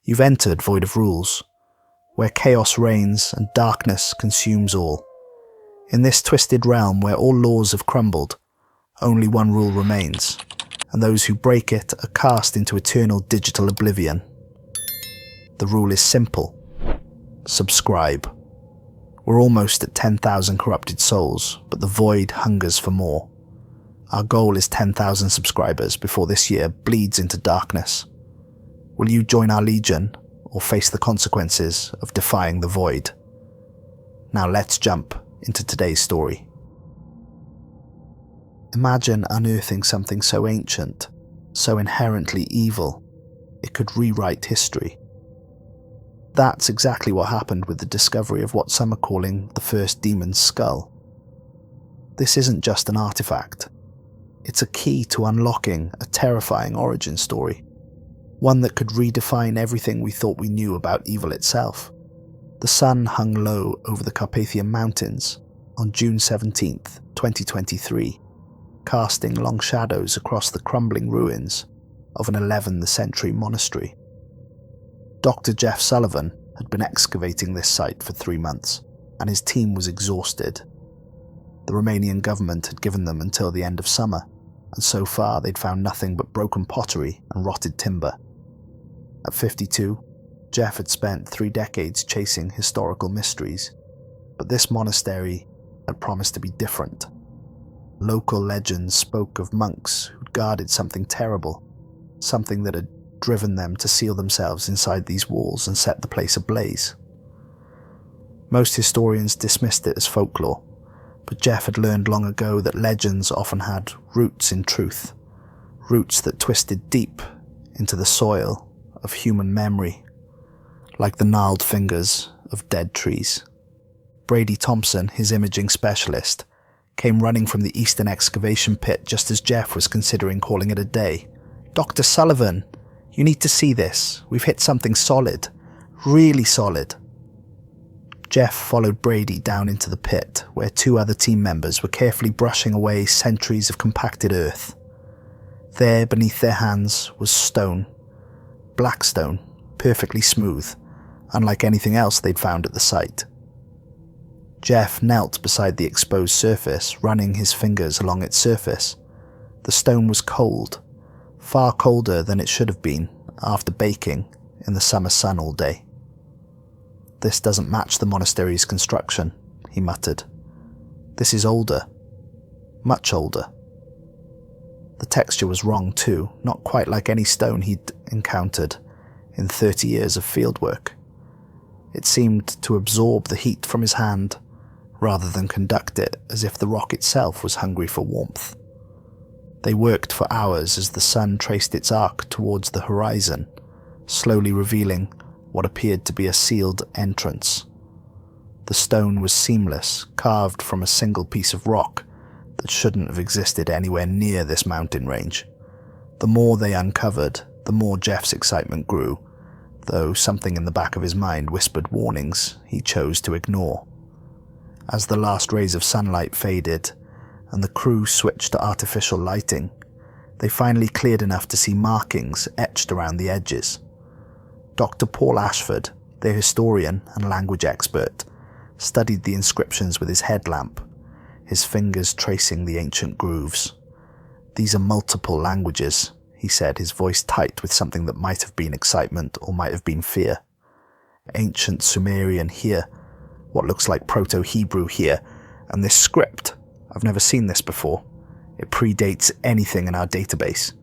You've entered Void of Rules, where chaos reigns and darkness consumes all. In this twisted realm where all laws have crumbled, only one rule remains, and those who break it are cast into eternal digital oblivion. The rule is simple. Subscribe. We're almost at 10,000 corrupted souls, but the Void hungers for more. Our goal is 10,000 subscribers before this year bleeds into darkness. Will you join our legion, or face the consequences of defying the Void? Now let's jump into today's story. Imagine unearthing something so ancient, so inherently evil, it could rewrite history. That's exactly what happened with the discovery of what some are calling the first demon's skull. This isn't just an artifact. It's a key to unlocking a terrifying origin story. One that could redefine everything we thought we knew about evil itself. The sun hung low over the Carpathian Mountains on June 17th, 2023, casting long shadows across the crumbling ruins of an 11th century monastery. Dr. Jeff Sullivan had been excavating this site for 3 months, and his team was exhausted. The Romanian government had given them until the end of summer, and so far they'd found nothing but broken pottery and rotted timber. At 52, Jeff had spent 3 decades chasing historical mysteries, but this monastery had promised to be different. Local legends spoke of monks who'd guarded something terrible, something that had driven them to seal themselves inside these walls and set the place ablaze. Most historians dismissed it as folklore, but Jeff had learned long ago that legends often had roots in truth, roots that twisted deep into the soil of human memory, like the gnarled fingers of dead trees. Brady Thompson, his imaging specialist, came running from the eastern excavation pit just as Jeff was considering calling it a day. "Dr. Sullivan, you need to see this. We've hit something solid. Really solid." Jeff followed Brady down into the pit, where 2 other team members were carefully brushing away centuries of compacted earth. There, beneath their hands, was stone. Black stone, perfectly smooth, unlike anything else they'd found at the site. Jeff knelt beside the exposed surface, running his fingers along its surface. The stone was cold, far colder than it should have been after baking in the summer sun all day. "This doesn't match the monastery's construction," he muttered. "This is older. Much older." The texture was wrong too, not quite like any stone he'd encountered in 30 years of fieldwork. It seemed to absorb the heat from his hand, rather than conduct it, as if the rock itself was hungry for warmth. They worked for hours as the sun traced its arc towards the horizon, slowly revealing what appeared to be a sealed entrance. The stone was seamless, carved from a single piece of rock that shouldn't have existed anywhere near this mountain range. The more they uncovered, the more Jeff's excitement grew, though something in the back of his mind whispered warnings he chose to ignore. As the last rays of sunlight faded, and the crew switched to artificial lighting, they finally cleared enough to see markings etched around the edges. Dr. Paul Ashford, their historian and language expert, studied the inscriptions with his headlamp, his fingers tracing the ancient grooves. "These are multiple languages," he said, his voice tight with something that might have been excitement or might have been fear. "Ancient Sumerian here, what looks like Proto-Hebrew here, and this script, I've never seen this before. It predates anything in our database."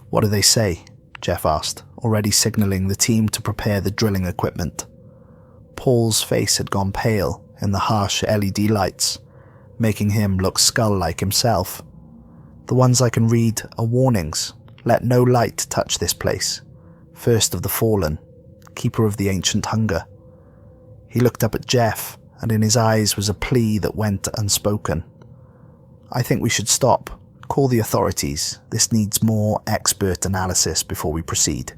"What do they say?" Jeff asked, already signaling the team to prepare the drilling equipment. Paul's face had gone pale in the harsh LED lights, making him look skull-like himself. "The ones I can read are warnings. Let no light touch this place. First of the fallen, keeper of the ancient hunger." He looked up at Jeff, and in his eyes was a plea that went unspoken. "I think we should stop. Call the authorities. This needs more expert analysis before we proceed."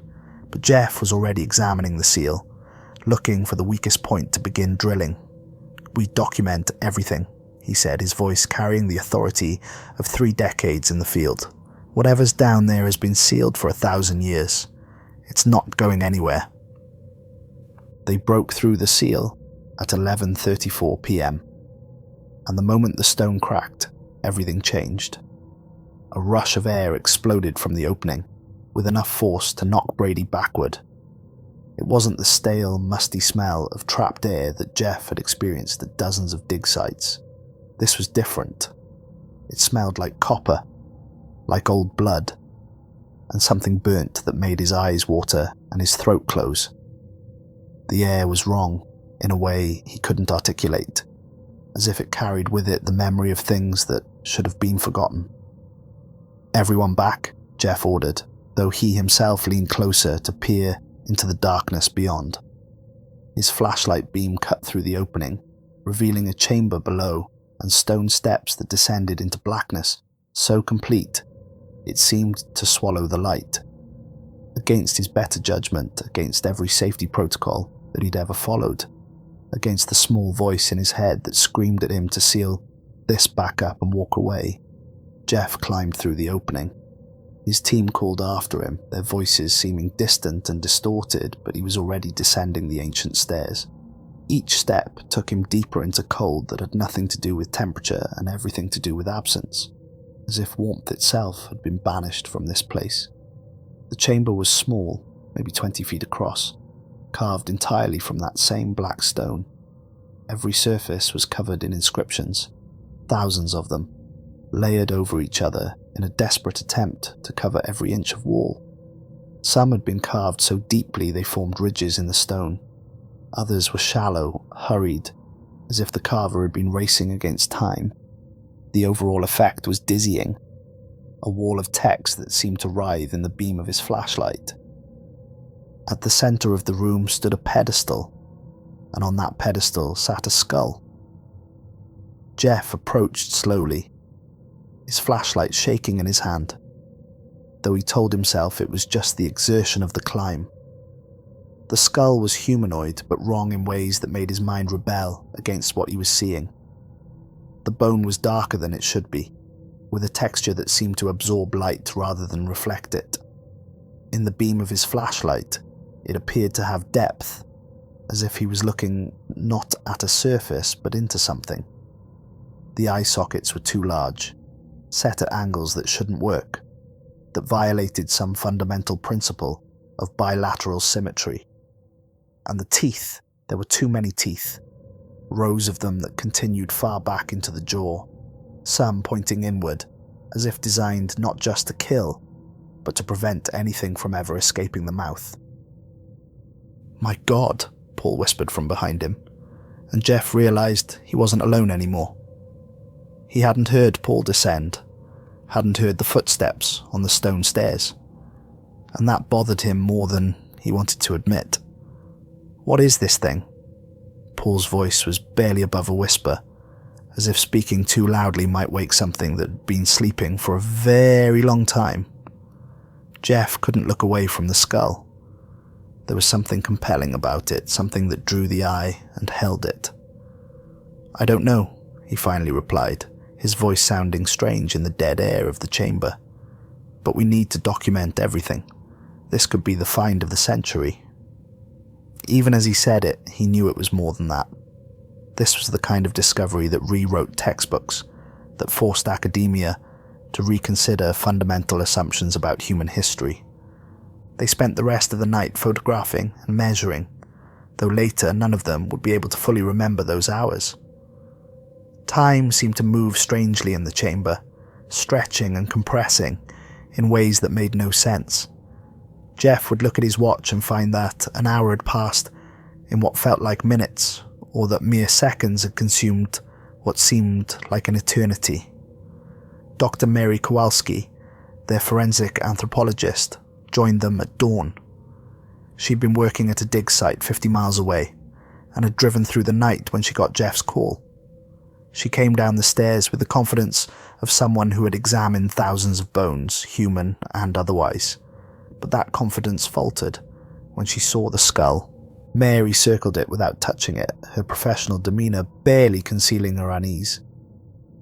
But Jeff was already examining the seal, looking for the weakest point to begin drilling. "We document everything," he said, his voice carrying the authority of 3 decades in the field. "Whatever's down there has been sealed for 1,000 years. It's not going anywhere. They broke through the seal at 11:34 p.m, and the moment the stone cracked, everything changed. A rush of air exploded from the opening, with enough force to knock Brady backward. It wasn't the stale, musty smell of trapped air that Jeff had experienced at dozens of dig sites. This was different. It smelled like copper, like old blood, and something burnt that made his eyes water and his throat close. The air was wrong, in a way he couldn't articulate, as if it carried with it the memory of things that should have been forgotten. "Everyone back," Jeff ordered, though he himself leaned closer to peer into the darkness beyond. His flashlight beam cut through the opening, revealing a chamber below and stone steps that descended into blackness so complete it seemed to swallow the light. Against his better judgment, against every safety protocol that he'd ever followed, against the small voice in his head that screamed at him to seal this back up and walk away, Jeff climbed through the opening. His team called after him, their voices seeming distant and distorted, but he was already descending the ancient stairs. Each step took him deeper into cold that had nothing to do with temperature and everything to do with absence, as if warmth itself had been banished from this place. The chamber was small, maybe 20 feet across, carved entirely from that same black stone. Every surface was covered in inscriptions, thousands of them, layered over each other in a desperate attempt to cover every inch of wall. Some had been carved so deeply they formed ridges in the stone. Others were shallow, hurried, as if the carver had been racing against time. The overall effect was dizzying, a wall of text that seemed to writhe in the beam of his flashlight. At the center of the room stood a pedestal, and on that pedestal sat a skull. Jeff approached slowly, his flashlight shaking in his hand, though he told himself it was just the exertion of the climb. The skull was humanoid, but wrong in ways that made his mind rebel against what he was seeing. The bone was darker than it should be, with a texture that seemed to absorb light rather than reflect it. In the beam of his flashlight, it appeared to have depth, as if he was looking not at a surface but into something. The eye sockets were too large, set at angles that shouldn't work, that violated some fundamental principle of bilateral symmetry. And the teeth, there were too many teeth, rows of them that continued far back into the jaw, some pointing inward, as if designed not just to kill, but to prevent anything from ever escaping the mouth. "My God," Paul whispered from behind him, and Jeff realized he wasn't alone anymore. He hadn't heard Paul descend, hadn't heard the footsteps on the stone stairs, and that bothered him more than he wanted to admit. "What is this thing?" Paul's voice was barely above a whisper, as if speaking too loudly might wake something that had been sleeping for a very long time. Jeff couldn't look away from the skull. There was something compelling about it, something that drew the eye and held it. "I don't know," he finally replied, his voice sounding strange in the dead air of the chamber. "But we need to document everything. This could be the find of the century." Even as he said it, he knew it was more than that. This was the kind of discovery that rewrote textbooks, that forced academia to reconsider fundamental assumptions about human history. They spent the rest of the night photographing and measuring, though later none of them would be able to fully remember those hours. Time seemed to move strangely in the chamber, stretching and compressing in ways that made no sense. Jeff would look at his watch and find that an hour had passed in what felt like minutes, or that mere seconds had consumed what seemed like an eternity. Dr. Mary Kowalski, their forensic anthropologist, joined them at dawn. She'd been working at a dig site 50 miles away, and had driven through the night when she got Jeff's call. She came down the stairs with the confidence of someone who had examined thousands of bones, human and otherwise. But that confidence faltered when she saw the skull. Mary circled it without touching it, her professional demeanour barely concealing her unease.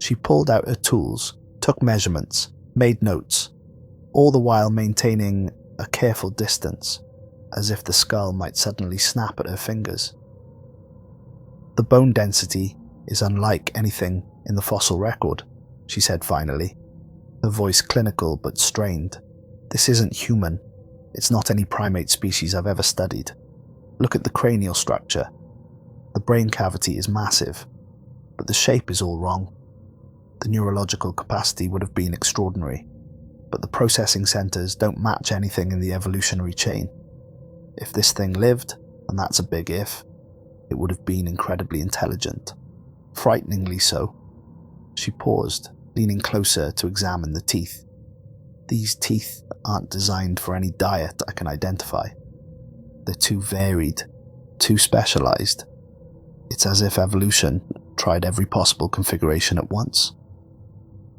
She pulled out her tools, took measurements, made notes, all the while maintaining a careful distance, as if the skull might suddenly snap at her fingers. "The bone density is unlike anything in the fossil record," she said finally, her voice clinical but strained. "This isn't human. It's not any primate species I've ever studied. Look at the cranial structure. The brain cavity is massive, but the shape is all wrong. The neurological capacity would have been extraordinary, but the processing centers don't match anything in the evolutionary chain. If this thing lived, and that's a big if, it would have been incredibly intelligent. Frighteningly so." She paused, leaning closer to examine the teeth. "These teeth aren't designed for any diet I can identify. They're too varied, too specialized. It's as if evolution tried every possible configuration at once."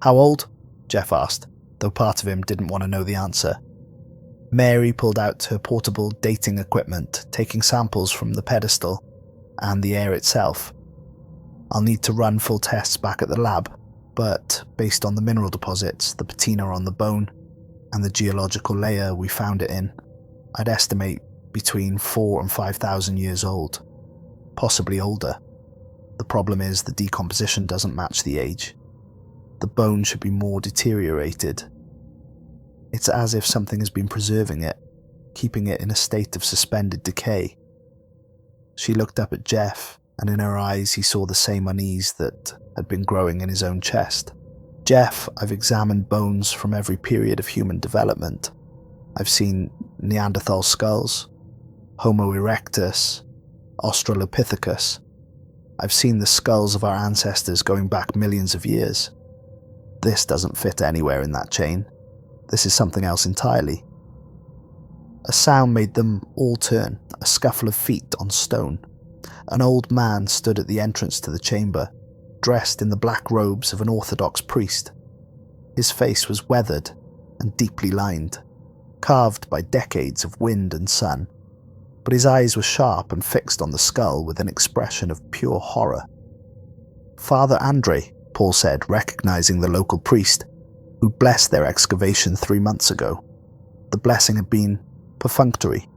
"How old?" Jeff asked, though part of him didn't want to know the answer. Mary pulled out her portable dating equipment, taking samples from the pedestal and the air itself. "I'll need to run full tests back at the lab, but based on the mineral deposits, the patina on the bone, and the geological layer we found it in, I'd estimate between 4,000 and 5,000 years old, possibly older. The problem is the decomposition doesn't match the age. The bone should be more deteriorated. It's as if something has been preserving it, keeping it in a state of suspended decay." She looked up at Jeff, and in her eyes he saw the same unease that had been growing in his own chest. "Jeff, I've examined bones from every period of human development. I've seen Neanderthal skulls, Homo erectus, Australopithecus. I've seen the skulls of our ancestors going back millions of years. This doesn't fit anywhere in that chain. This is something else entirely." A sound made them all turn, a scuffle of feet on stone. An old man stood at the entrance to the chamber, dressed in the black robes of an Orthodox priest. His face was weathered and deeply lined, carved by decades of wind and sun, but his eyes were sharp and fixed on the skull with an expression of pure horror. "Father Andre," Paul said, recognizing the local priest, who'd blessed their excavation 3 months ago. The blessing had been perfunctory,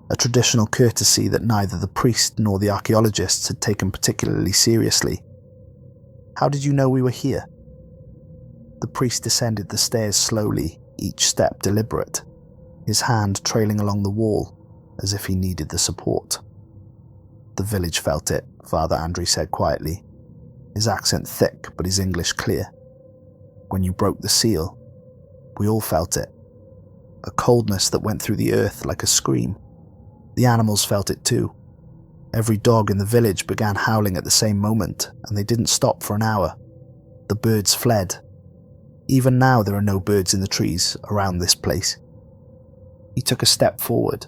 a traditional courtesy that neither the priest nor the archaeologists had taken particularly seriously. "How did you know we were here?" The priest descended the stairs slowly, each step deliberate, his hand trailing along the wall, as if he needed the support. "The village felt it," Father Andre said quietly, his accent thick but his English clear. "When you broke the seal, we all felt it. A coldness that went through the earth like a scream. The animals felt it too. Every dog in the village began howling at the same moment, and they didn't stop for an hour. The birds fled. Even now there are no birds in the trees around this place." He took a step forward,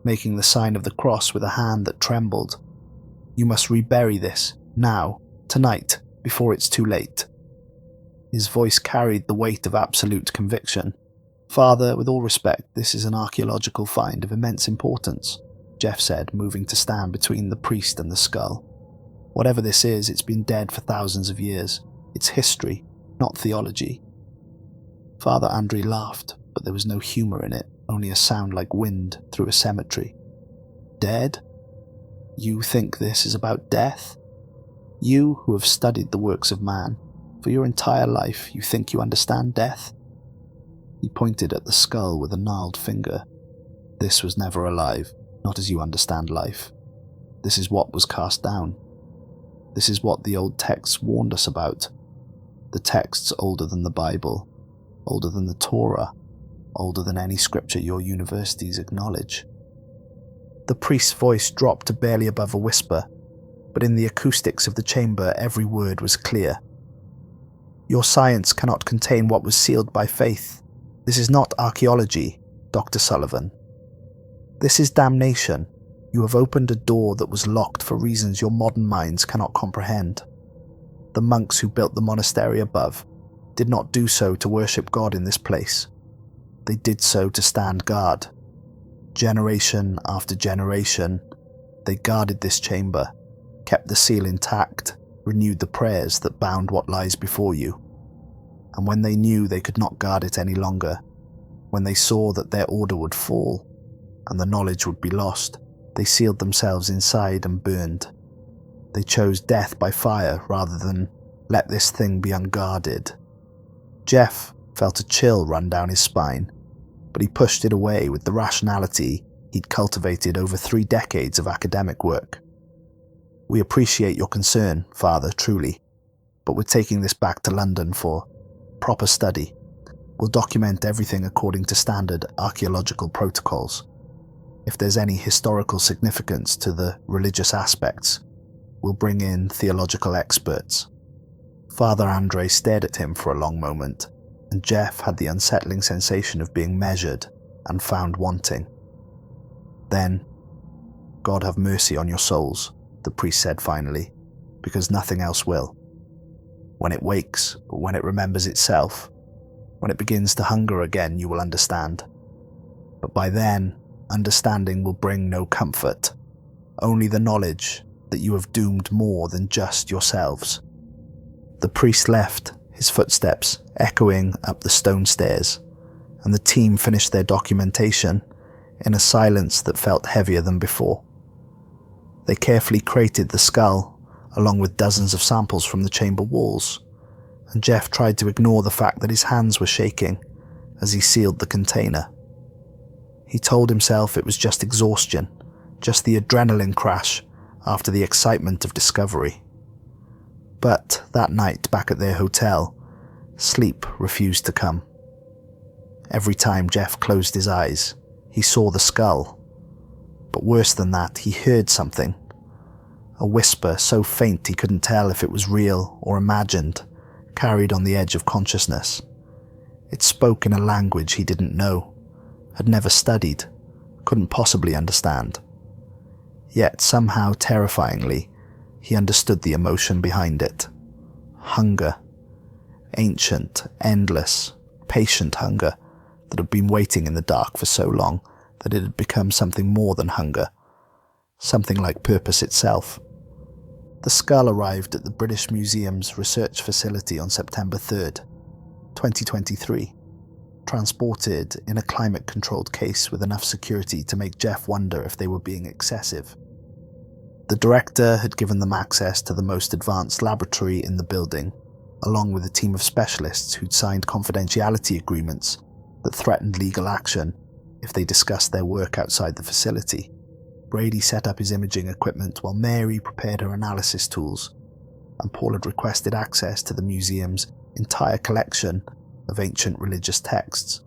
making the sign of the cross with a hand that trembled. "You must rebury this, now, tonight, before it's too late." His voice carried the weight of absolute conviction. "Father, with all respect, this is an archaeological find of immense importance," Jeff said, moving to stand between the priest and the skull. "Whatever this is, it's been dead for thousands of years. It's history, not theology." Father Andre laughed, but there was no humor in it, only a sound like wind through a cemetery. "Dead? You think this is about death? You who have studied the works of man, for your entire life you think you understand death?" He pointed at the skull with a gnarled finger. "This was never alive, not as you understand life. This is what was cast down. This is what the old texts warned us about. The texts older than the Bible, older than the Torah, older than any scripture your universities acknowledge." The priest's voice dropped to barely above a whisper, but in the acoustics of the chamber every word was clear. "Your science cannot contain what was sealed by faith. This is not archaeology, Dr. Sullivan. This is damnation. You have opened a door that was locked for reasons your modern minds cannot comprehend. The monks who built the monastery above did not do so to worship God in this place. They did so to stand guard. Generation after generation, they guarded this chamber, kept the seal intact, renewed the prayers that bound what lies before you. And when they knew they could not guard it any longer, when they saw that their order would fall, and the knowledge would be lost, they sealed themselves inside and burned. They chose death by fire rather than let this thing be unguarded. Jeff felt a chill run down his spine, but he pushed it away with the rationality he'd cultivated over 3 decades of academic work. "We appreciate your concern, Father, truly, but we're taking this back to London for proper study. We'll document everything according to standard archaeological protocols. If there's any historical significance to the religious aspects, we'll bring in theological experts." Father Andre stared at him for a long moment, and Jeff had the unsettling sensation of being measured and found wanting. Then, "God have mercy on your souls," the priest said finally, "because nothing else will. When it wakes, when it remembers itself, when it begins to hunger again, you will understand. But by then, understanding will bring no comfort, only the knowledge that you have doomed more than just yourselves." The priest left, his footsteps echoing up the stone stairs, and the team finished their documentation in a silence that felt heavier than before. They carefully crated the skull, along with dozens of samples from the chamber walls, and Jeff tried to ignore the fact that his hands were shaking as he sealed the container. He told himself it was just exhaustion, just the adrenaline crash after the excitement of discovery. But that night back at their hotel, sleep refused to come. Every time Jeff closed his eyes, he saw the skull. But worse than that, he heard something. A whisper so faint he couldn't tell if it was real or imagined, carried on the edge of consciousness. It spoke in a language he didn't know, had never studied, couldn't possibly understand. Yet somehow terrifyingly, he understood the emotion behind it. Hunger. Ancient, endless, patient hunger that had been waiting in the dark for so long that it had become something more than hunger, something like purpose itself. The skull arrived at the British Museum's research facility on September 3rd, 2023, transported in a climate-controlled case with enough security to make Jeff wonder if they were being excessive. The director had given them access to the most advanced laboratory in the building, along with a team of specialists who'd signed confidentiality agreements that threatened legal action if they discussed their work outside the facility. Brady set up his imaging equipment while Mary prepared her analysis tools, and Paul had requested access to the museum's entire collection of ancient religious texts,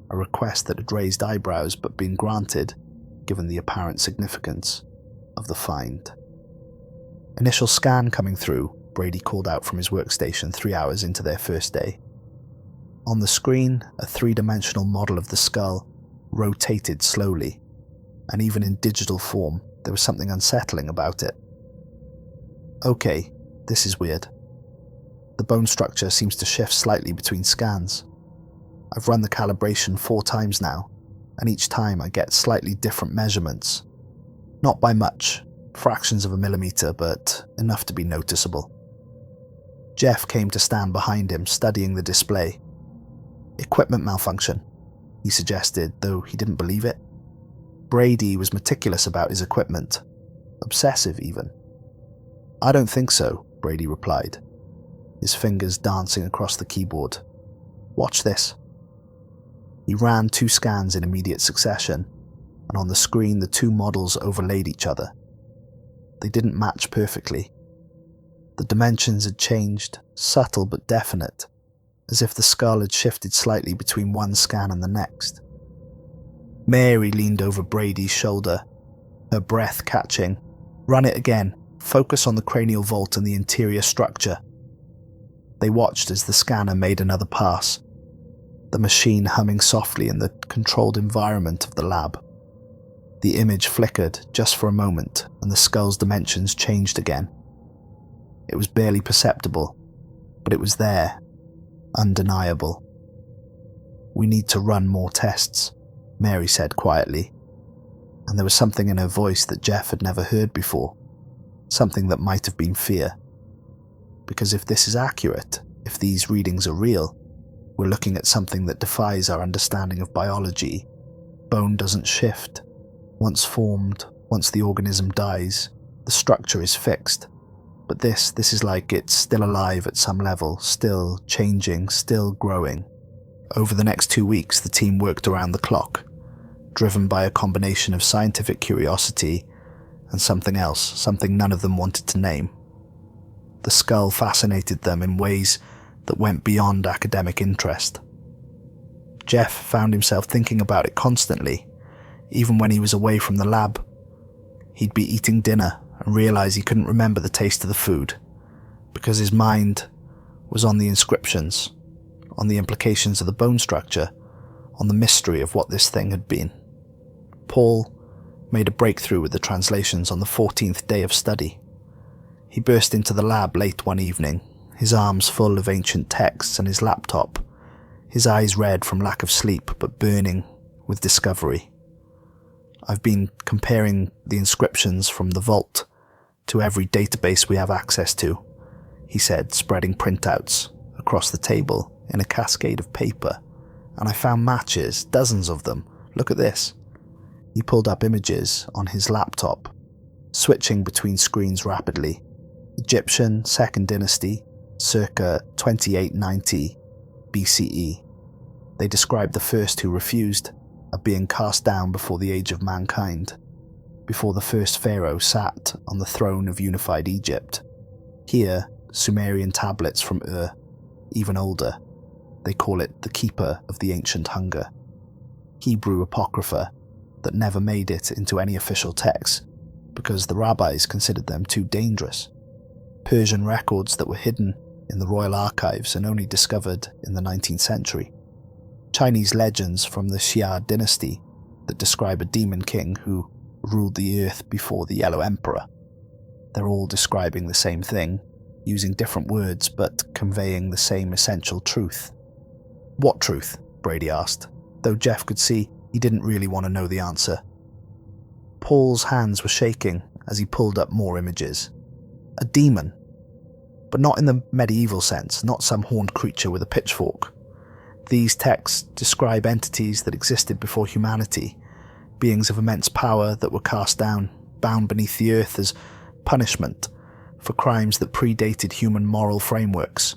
a request that had raised eyebrows but been granted given the apparent significance of the find. "Initial scan coming through," Brady called out from his workstation 3 hours into their first day. On the screen, a 3-dimensional model of the skull rotated slowly, and even in digital form, there was something unsettling about it. "Okay, this is weird. The bone structure seems to shift slightly between scans. I've run the calibration 4 times now, and each time I get slightly different measurements. Not by much, fractions of a millimeter, but enough to be noticeable." Jeff came to stand behind him, studying the display. "Equipment malfunction," he suggested, though he didn't believe it. Brady was meticulous about his equipment, obsessive even. "I don't think so," Brady replied, his fingers dancing across the keyboard. "Watch this." He ran 2 scans in immediate succession, and on the screen the 2 models overlaid each other. They didn't match perfectly. The dimensions had changed, subtle but definite, as if the skull had shifted slightly between one scan and the next. Mary leaned over Brady's shoulder, her breath catching. "Run it again. Focus on the cranial vault and the interior structure." They watched as the scanner made another pass, the machine humming softly in the controlled environment of the lab. The image flickered just for a moment, and the skull's dimensions changed again. It was barely perceptible, but it was there, undeniable. "We need to run more tests," Mary said quietly, and there was something in her voice that Jeff had never heard before, something that might have been fear. Because if this is accurate, if these readings are real, we're looking at something that defies our understanding of biology. Bone doesn't shift, Once formed, once the organism dies, the structure is fixed. But this is like it's still alive at some level, still changing, still growing. Over the next 2 weeks, the team worked around the clock, driven by a combination of scientific curiosity and something else, something none of them wanted to name. The skull fascinated them in ways that went beyond academic interest. Jeff found himself thinking about it constantly, even when he was away from the lab. He'd be eating dinner and realize he couldn't remember the taste of the food, because his mind was on the inscriptions, on the implications of the bone structure, on the mystery of what this thing had been. Paul made a breakthrough with the translations on the 14th day of study. He burst into the lab late one evening, his arms full of ancient texts and his laptop, his eyes red from lack of sleep but burning with discovery. I've been comparing the inscriptions from the vault to every database we have access to, he said, spreading printouts across the table in a cascade of paper, and I found matches, dozens of them. Look at this. He pulled up images on his laptop, switching between screens rapidly. Egyptian, 2nd Dynasty, circa 2890 BCE. They described the first who refused, a being cast down before the age of mankind, before the first pharaoh sat on the throne of unified Egypt. Here, Sumerian tablets from Ur, even older. They call it the Keeper of the Ancient Hunger. Hebrew Apocrypha that never made it into any official text because the rabbis considered them too dangerous. Persian records that were hidden in the royal archives and only discovered in the 19th century. Chinese legends from the Xia dynasty that describe a demon king who ruled the earth before the Yellow Emperor. They're all describing the same thing, using different words but conveying the same essential truth. What truth? Brady asked, though Jeff could see he didn't really want to know the answer. Paul's hands were shaking as he pulled up more images. A demon. But not in the medieval sense, not some horned creature with a pitchfork. These texts describe entities that existed before humanity, beings of immense power that were cast down, bound beneath the earth as punishment for crimes that predated human moral frameworks,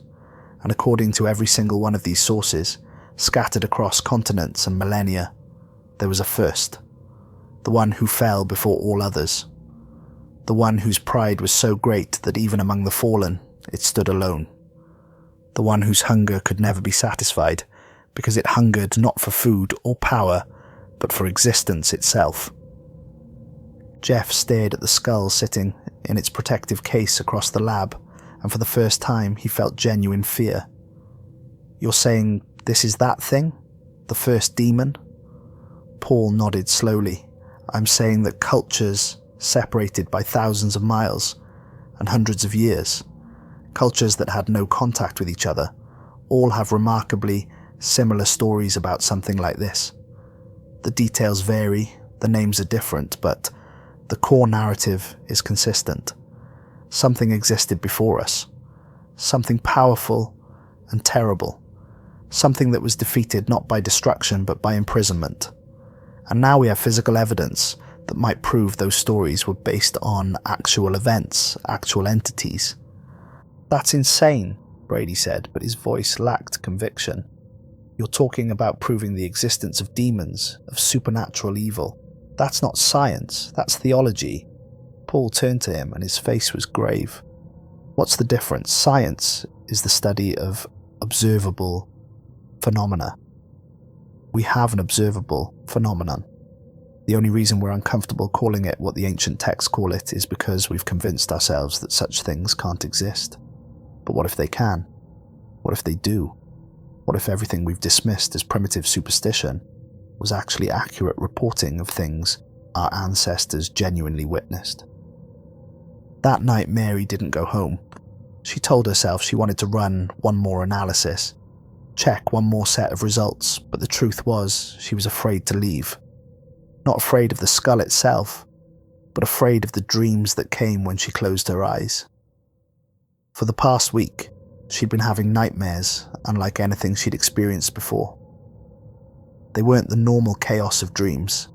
and according to every single one of these sources, scattered across continents and millennia, there was a first, the one who fell before all others, the one whose pride was so great that even among the fallen, it stood alone, the one whose hunger could never be satisfied, because it hungered not for food or power, but for existence itself. Jeff stared at the skull sitting in its protective case across the lab, and for the first time he felt genuine fear. You're saying this is that thing? The first demon? Paul nodded slowly. I'm saying that cultures separated by thousands of miles and hundreds of years, cultures that had no contact with each other, all have remarkably similar stories about something like this. The details vary, the names are different, but the core narrative is consistent. Something existed before us. Something powerful and terrible. Something that was defeated not by destruction but by imprisonment. And now we have physical evidence that might prove those stories were based on actual events, actual entities. That's insane, Brady said, but his voice lacked conviction. You're talking about proving the existence of demons, of supernatural evil. That's not science, that's theology. Paul turned to him and his face was grave. What's the difference? Science is the study of observable phenomena. We have an observable phenomenon. The only reason we're uncomfortable calling it what the ancient texts call it is because we've convinced ourselves that such things can't exist. But what if they can? What if they do? What if everything we've dismissed as primitive superstition was actually accurate reporting of things our ancestors genuinely witnessed? That night, Mary didn't go home. She told herself she wanted to run one more analysis, check one more set of results, but the truth was she was afraid to leave. Not afraid of the skull itself, but afraid of the dreams that came when she closed her eyes. For the past week, she'd been having nightmares unlike anything she'd experienced before. They weren't the normal chaos of dreams.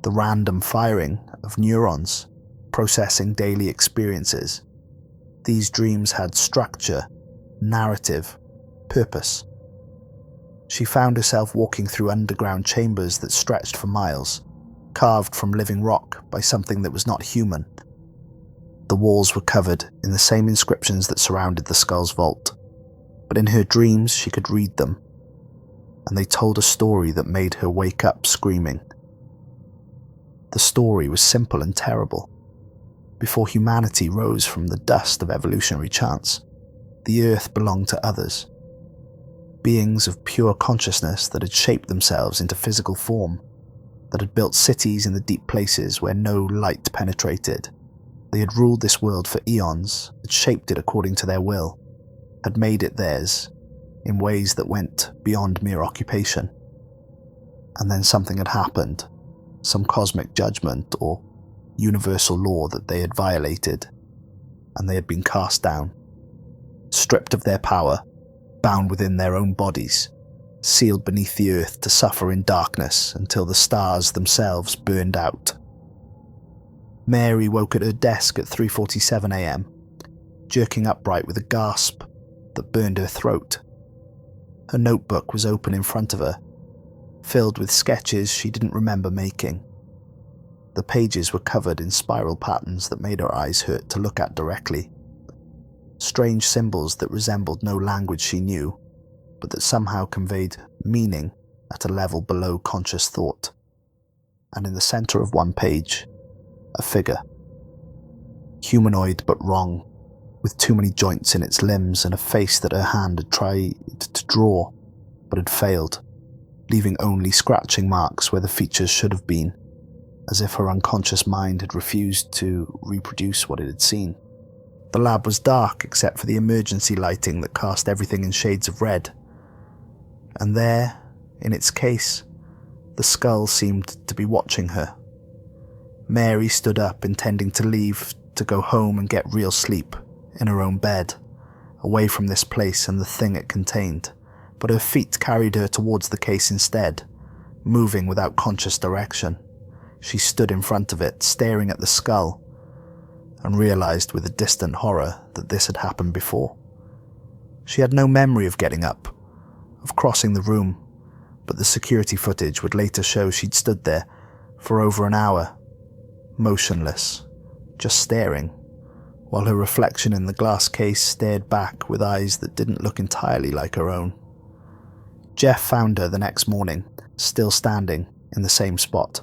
the random firing of neurons, processing daily experiences. These dreams had structure, narrative, purpose. She found herself walking through underground chambers that stretched for miles, carved from living rock by something that was not human. The walls were covered in the same inscriptions that surrounded the skull's vault, but in her dreams she could read them, and they told a story that made her wake up screaming. The story was simple and terrible. Before humanity rose from the dust of evolutionary chance, the earth belonged to others, beings of pure consciousness that had shaped themselves into physical form, that had built cities in the deep places where no light penetrated. They had ruled this world for eons, had shaped it according to their will, had made it theirs in ways that went beyond mere occupation. And then something had happened, some cosmic judgment or universal law that they had violated, and they had been cast down, stripped of their power, bound within their own bodies, sealed beneath the earth to suffer in darkness until the stars themselves burned out. Mary woke at her desk at 3:47 a.m, jerking upright with a gasp that burned her throat. Her notebook was open in front of her, filled with sketches she didn't remember making. The pages were covered in spiral patterns that made her eyes hurt to look at directly. Strange symbols that resembled no language she knew, but that somehow conveyed meaning at a level below conscious thought. And in the center of one page, a figure. Humanoid but wrong, with too many joints in its limbs and a face that her hand had tried to draw, but had failed, leaving only scratching marks where the features should have been, as if her unconscious mind had refused to reproduce what it had seen. The lab was dark except for the emergency lighting that cast everything in shades of red. And there, in its case, the skull seemed to be watching her. Mary stood up, intending to leave, to go home and get real sleep, in her own bed, away from this place and the thing it contained, but her feet carried her towards the case instead, moving without conscious direction. She stood in front of it, staring at the skull, and realized with a distant horror that this had happened before. She had no memory of getting up, of crossing the room, but the security footage would later show she'd stood there for over an hour, motionless, just staring, while her reflection in the glass case stared back with eyes that didn't look entirely like her own. Jeff found her the next morning, still standing in the same spot.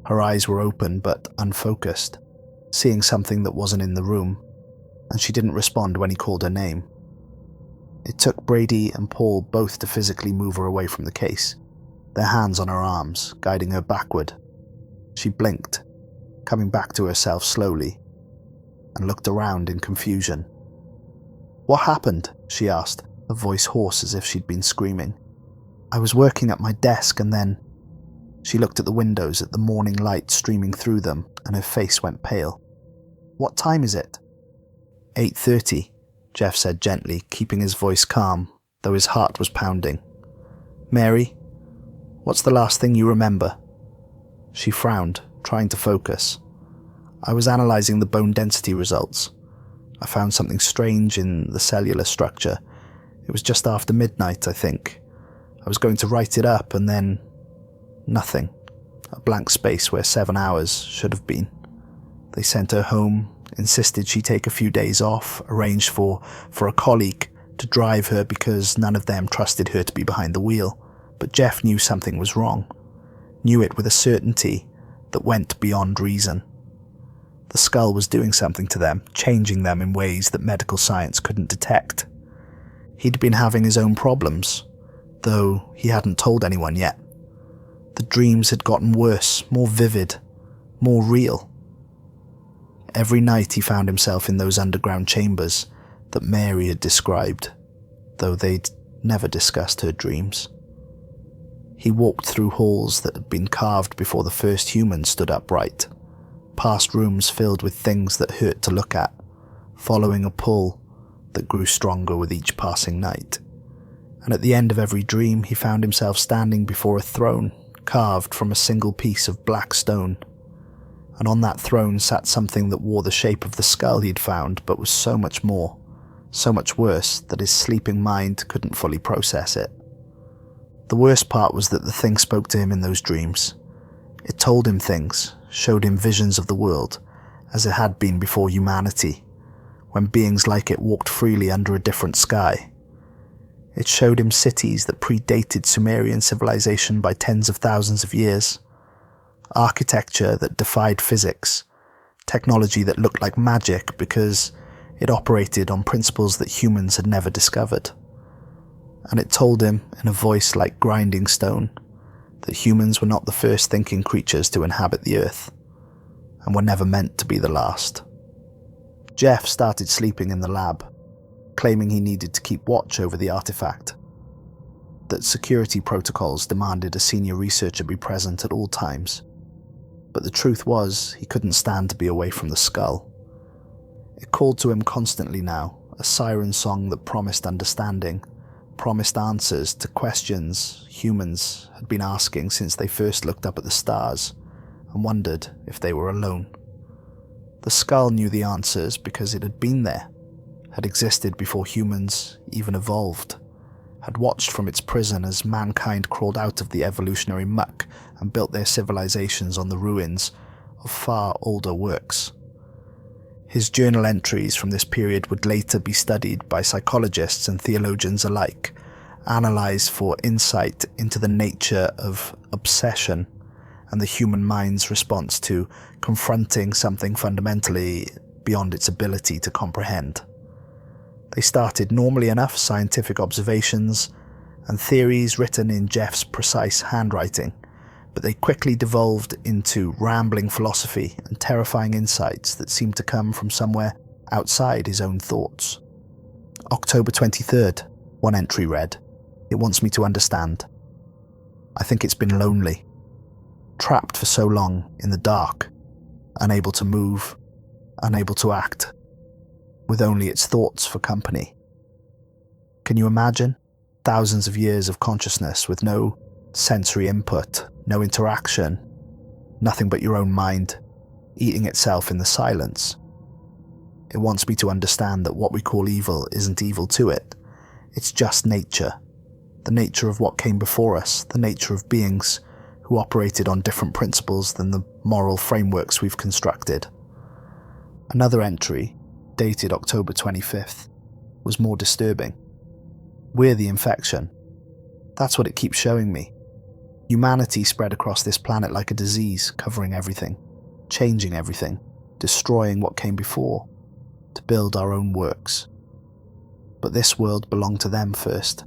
Her eyes were open but unfocused, seeing something that wasn't in the room, and she didn't respond when he called her name. It took Brady and Paul both to physically move her away from the case, their hands on her arms, guiding her backward. She blinked, coming back to herself slowly, and looked around in confusion. "What happened?" she asked, her voice hoarse as if she'd been screaming. "I was working at my desk and then..." She looked at the windows, at the morning light streaming through them, and her face went pale. "What time is it?" 8:30, Jeff said gently, keeping his voice calm, though his heart was pounding. "Mary, what's the last thing you remember?" She frowned, trying to focus. "I was analysing the bone density results. I found something strange in the cellular structure. It was just after midnight, I think. I was going to write it up and then... nothing. A blank space where 7 hours should have been. They sent her home, insisted she take a few days off, arranged for a colleague to drive her because none of them trusted her to be behind the wheel. But Jeff knew something was wrong. Knew it with a certainty that went beyond reason. The skull was doing something to them, changing them in ways that medical science couldn't detect. He'd been having his own problems, though he hadn't told anyone yet. The dreams had gotten worse, more vivid, more real. Every night he found himself in those underground chambers that Mary had described, though they'd never discussed her dreams. He walked through halls that had been carved before the first human stood upright, past rooms filled with things that hurt to look at, following a pull that grew stronger with each passing night. And at the end of every dream, he found himself standing before a throne, carved from a single piece of black stone, and on that throne sat something that wore the shape of the skull he'd found, but was so much more, so much worse, that his sleeping mind couldn't fully process it. The worst part was that the thing spoke to him in those dreams. It told him things, showed him visions of the world, as it had been before humanity, when beings like it walked freely under a different sky. It showed him cities that predated Sumerian civilization by tens of thousands of years, architecture that defied physics, technology that looked like magic because it operated on principles that humans had never discovered. And it told him, in a voice like grinding stone, that humans were not the first thinking creatures to inhabit the earth, and were never meant to be the last. Jeff started sleeping in the lab, claiming he needed to keep watch over the artifact, that security protocols demanded a senior researcher be present at all times. But the truth was, he couldn't stand to be away from the skull. It called to him constantly now, a siren song that promised understanding, promised answers to questions humans had been asking since they first looked up at the stars and wondered if they were alone. The skull knew the answers because it had been there, had existed before humans even evolved, had watched from its prison as mankind crawled out of the evolutionary muck and built their civilizations on the ruins of far older works. His journal entries from this period would later be studied by psychologists and theologians alike, analysed for insight into the nature of obsession and the human mind's response to confronting something fundamentally beyond its ability to comprehend. They started normally enough scientific observations and theories written in Jeff's precise handwriting, but they quickly devolved into rambling philosophy and terrifying insights that seemed to come from somewhere outside his own thoughts. October 23rd, one entry read, "It wants me to understand. I think it's been lonely, trapped for so long in the dark, unable to move, unable to act, with only its thoughts for company. Can you imagine? Thousands of years of consciousness with no sensory input, no interaction, nothing but your own mind, eating itself in the silence. It wants me to understand that what we call evil isn't evil to it. It's just nature, the nature of what came before us, the nature of beings who operated on different principles than the moral frameworks we've constructed." Another entry, dated October 25th, was more disturbing. "We're the infection. That's what it keeps showing me. Humanity spread across this planet like a disease, covering everything, changing everything, destroying what came before, to build our own works. But this world belonged to them first.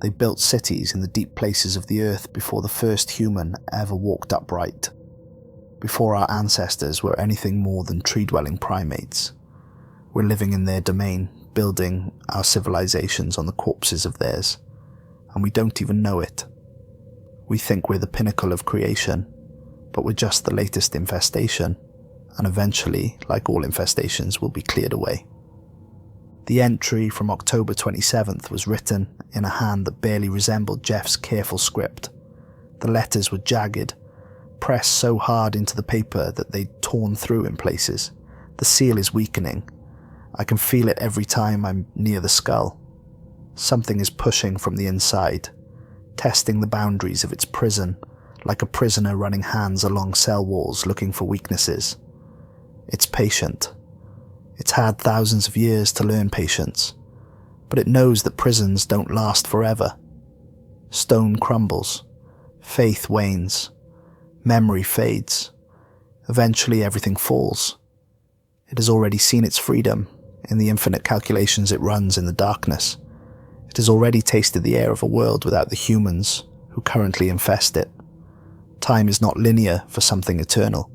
They built cities in the deep places of the earth before the first human ever walked upright, before our ancestors were anything more than tree-dwelling primates. We're living in their domain, building our civilizations on the corpses of theirs, and we don't even know it. We think we're the pinnacle of creation, but we're just the latest infestation, and eventually, like all infestations, will be cleared away." The entry from October 27th was written in a hand that barely resembled Jeff's careful script. The letters were jagged, pressed so hard into the paper that they'd torn through in places. The seal is weakening. I can feel it every time I'm near the skull. Something is pushing from the inside, testing the boundaries of its prison, like a prisoner running hands along cell walls looking for weaknesses. It's patient. It's had thousands of years to learn patience, but it knows that prisons don't last forever. Stone crumbles, faith wanes, memory fades. Eventually everything falls. It has already seen its freedom in the infinite calculations it runs in the darkness. It has already tasted the air of a world without the humans who currently infest it. Time is not linear for something eternal.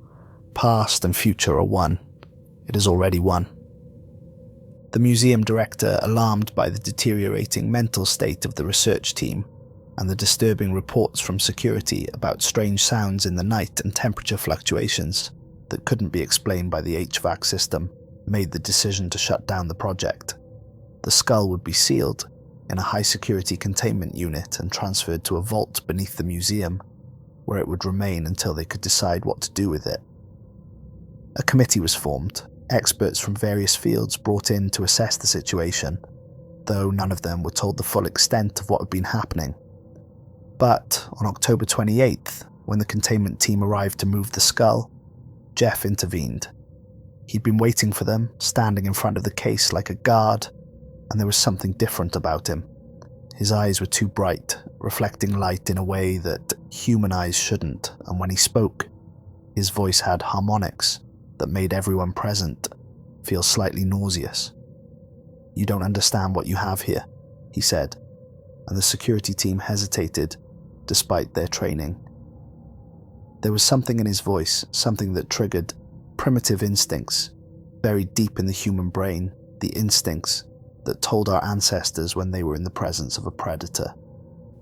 Past and future are one. It is already one. The museum director, alarmed by the deteriorating mental state of the research team and the disturbing reports from security about strange sounds in the night and temperature fluctuations that couldn't be explained by the HVAC system, made the decision to shut down the project. The skull would be sealed in a high-security containment unit and transferred to a vault beneath the museum. where it would remain until they could decide what to do with it. A committee was formed, experts from various fields brought in to assess the situation, though none of them were told the full extent of what had been happening. But on October 28th, when the containment team arrived to move the skull, Jeff intervened. He'd been waiting for them, standing in front of the case like a guard, and there was something different about him. His eyes were too bright, reflecting light in a way that human eyes shouldn't, and when he spoke, his voice had harmonics that made everyone present feel slightly nauseous. "You don't understand what you have here," he said, and the security team hesitated despite their training. There was something in his voice, something that triggered primitive instincts buried deep in the human brain, the instincts that told our ancestors when they were in the presence of a predator.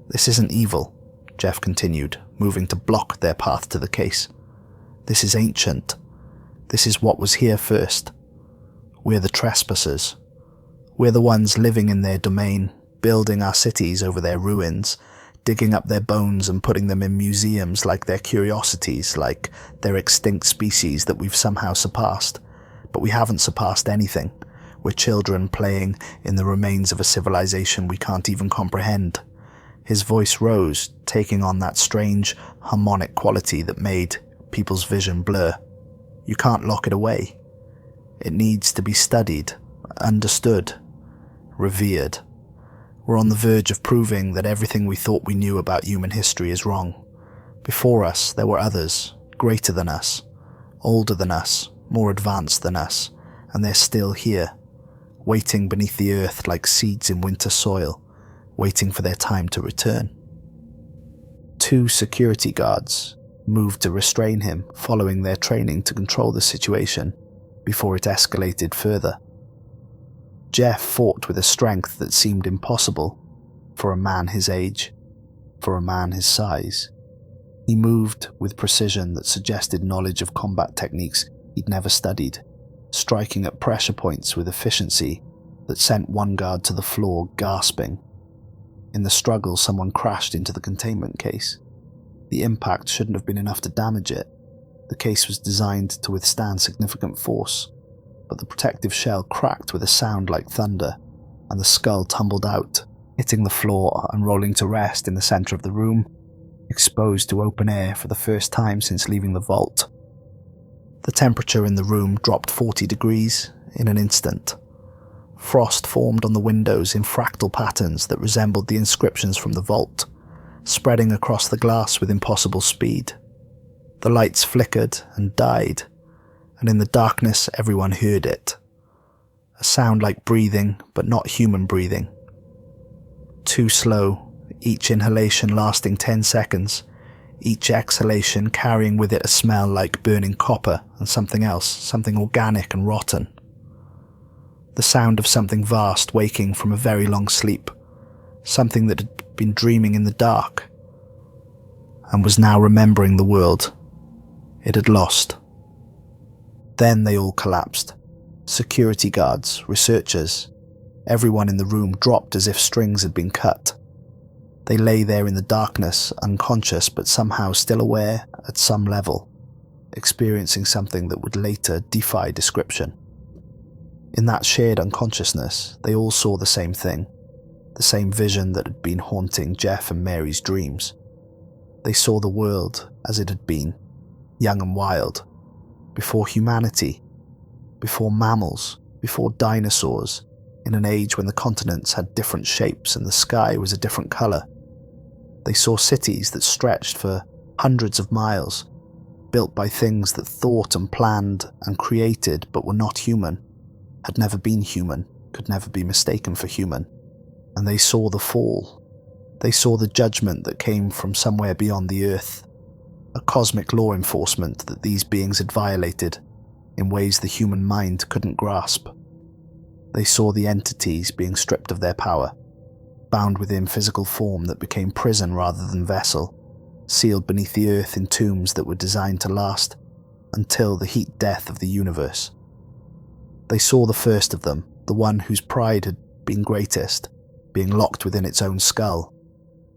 "This isn't evil," Jeff continued, moving to block their path to the case. "This is ancient. This is what was here first. We're the trespassers. We're the ones living in their domain, building our cities over their ruins, digging up their bones and putting them in museums like their curiosities, like their extinct species that we've somehow surpassed. But we haven't surpassed anything. We're children playing in the remains of a civilization we can't even comprehend." His voice rose, taking on that strange, harmonic quality that made people's vision blur. "You can't lock it away. It needs to be studied, understood, revered. We're on the verge of proving that everything we thought we knew about human history is wrong. Before us, there were others, greater than us, older than us, more advanced than us, and they're still here, waiting beneath the earth like seeds in winter soil, waiting for their time to return." 2 security guards moved to restrain him following their training to control the situation before it escalated further. Jeff fought with a strength that seemed impossible for a man his age, for a man his size. He moved with precision that suggested knowledge of combat techniques he'd never studied, striking at pressure points with efficiency that sent one guard to the floor gasping. In the struggle, someone crashed into the containment case. The impact shouldn't have been enough to damage it. The case was designed to withstand significant force, but the protective shell cracked with a sound like thunder, and the skull tumbled out, hitting the floor and rolling to rest in the center of the room, exposed to open air for the first time since leaving the vault. The temperature in the room dropped 40 degrees in an instant. Frost formed on the windows in fractal patterns that resembled the inscriptions from the vault, spreading across the glass with impossible speed. The lights flickered and died, and in the darkness everyone heard it. A sound like breathing, but not human breathing. Too slow, each inhalation lasting 10 seconds, each exhalation carrying with it a smell like burning copper and something else, something organic and rotten. The sound of something vast waking from a very long sleep, something that had been dreaming in the dark, and was now remembering the world it had lost. Then they all collapsed. Security guards, researchers, everyone in the room dropped as if strings had been cut. They lay there in the darkness, unconscious but somehow still aware at some level, experiencing something that would later defy description. In that shared unconsciousness, they all saw the same thing, the same vision that had been haunting Jeff and Mary's dreams. They saw the world as it had been, young and wild, before humanity, before mammals, before dinosaurs, in an age when the continents had different shapes and the sky was a different color. They saw cities that stretched for hundreds of miles, built by things that thought and planned and created but were not human, had never been human, could never be mistaken for human. And they saw the fall. They saw the judgment that came from somewhere beyond the earth, a cosmic law enforcement that these beings had violated in ways the human mind couldn't grasp. They saw the entities being stripped of their power, bound within physical form that became prison rather than vessel, sealed beneath the earth in tombs that were designed to last until the heat death of the universe. They saw the first of them, the one whose pride had been greatest, being locked within its own skull,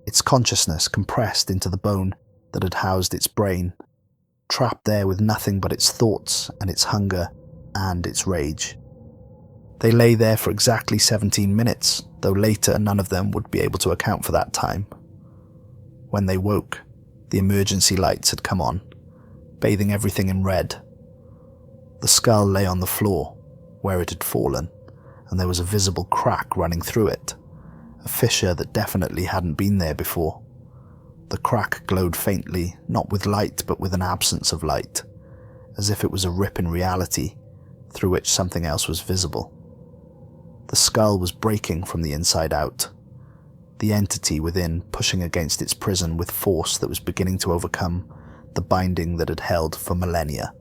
its consciousness compressed into the bone that had housed its brain, trapped there with nothing but its thoughts and its hunger and its rage. They lay there for exactly 17 minutes, though later none of them would be able to account for that time. When they woke, the emergency lights had come on, bathing everything in red. The skull lay on the floor, where it had fallen, and there was a visible crack running through it, a fissure that definitely hadn't been there before. The crack glowed faintly, not with light but with an absence of light, as if it was a rip in reality, through which something else was visible. The skull was breaking from the inside out, the entity within pushing against its prison with force that was beginning to overcome the binding that had held for millennia.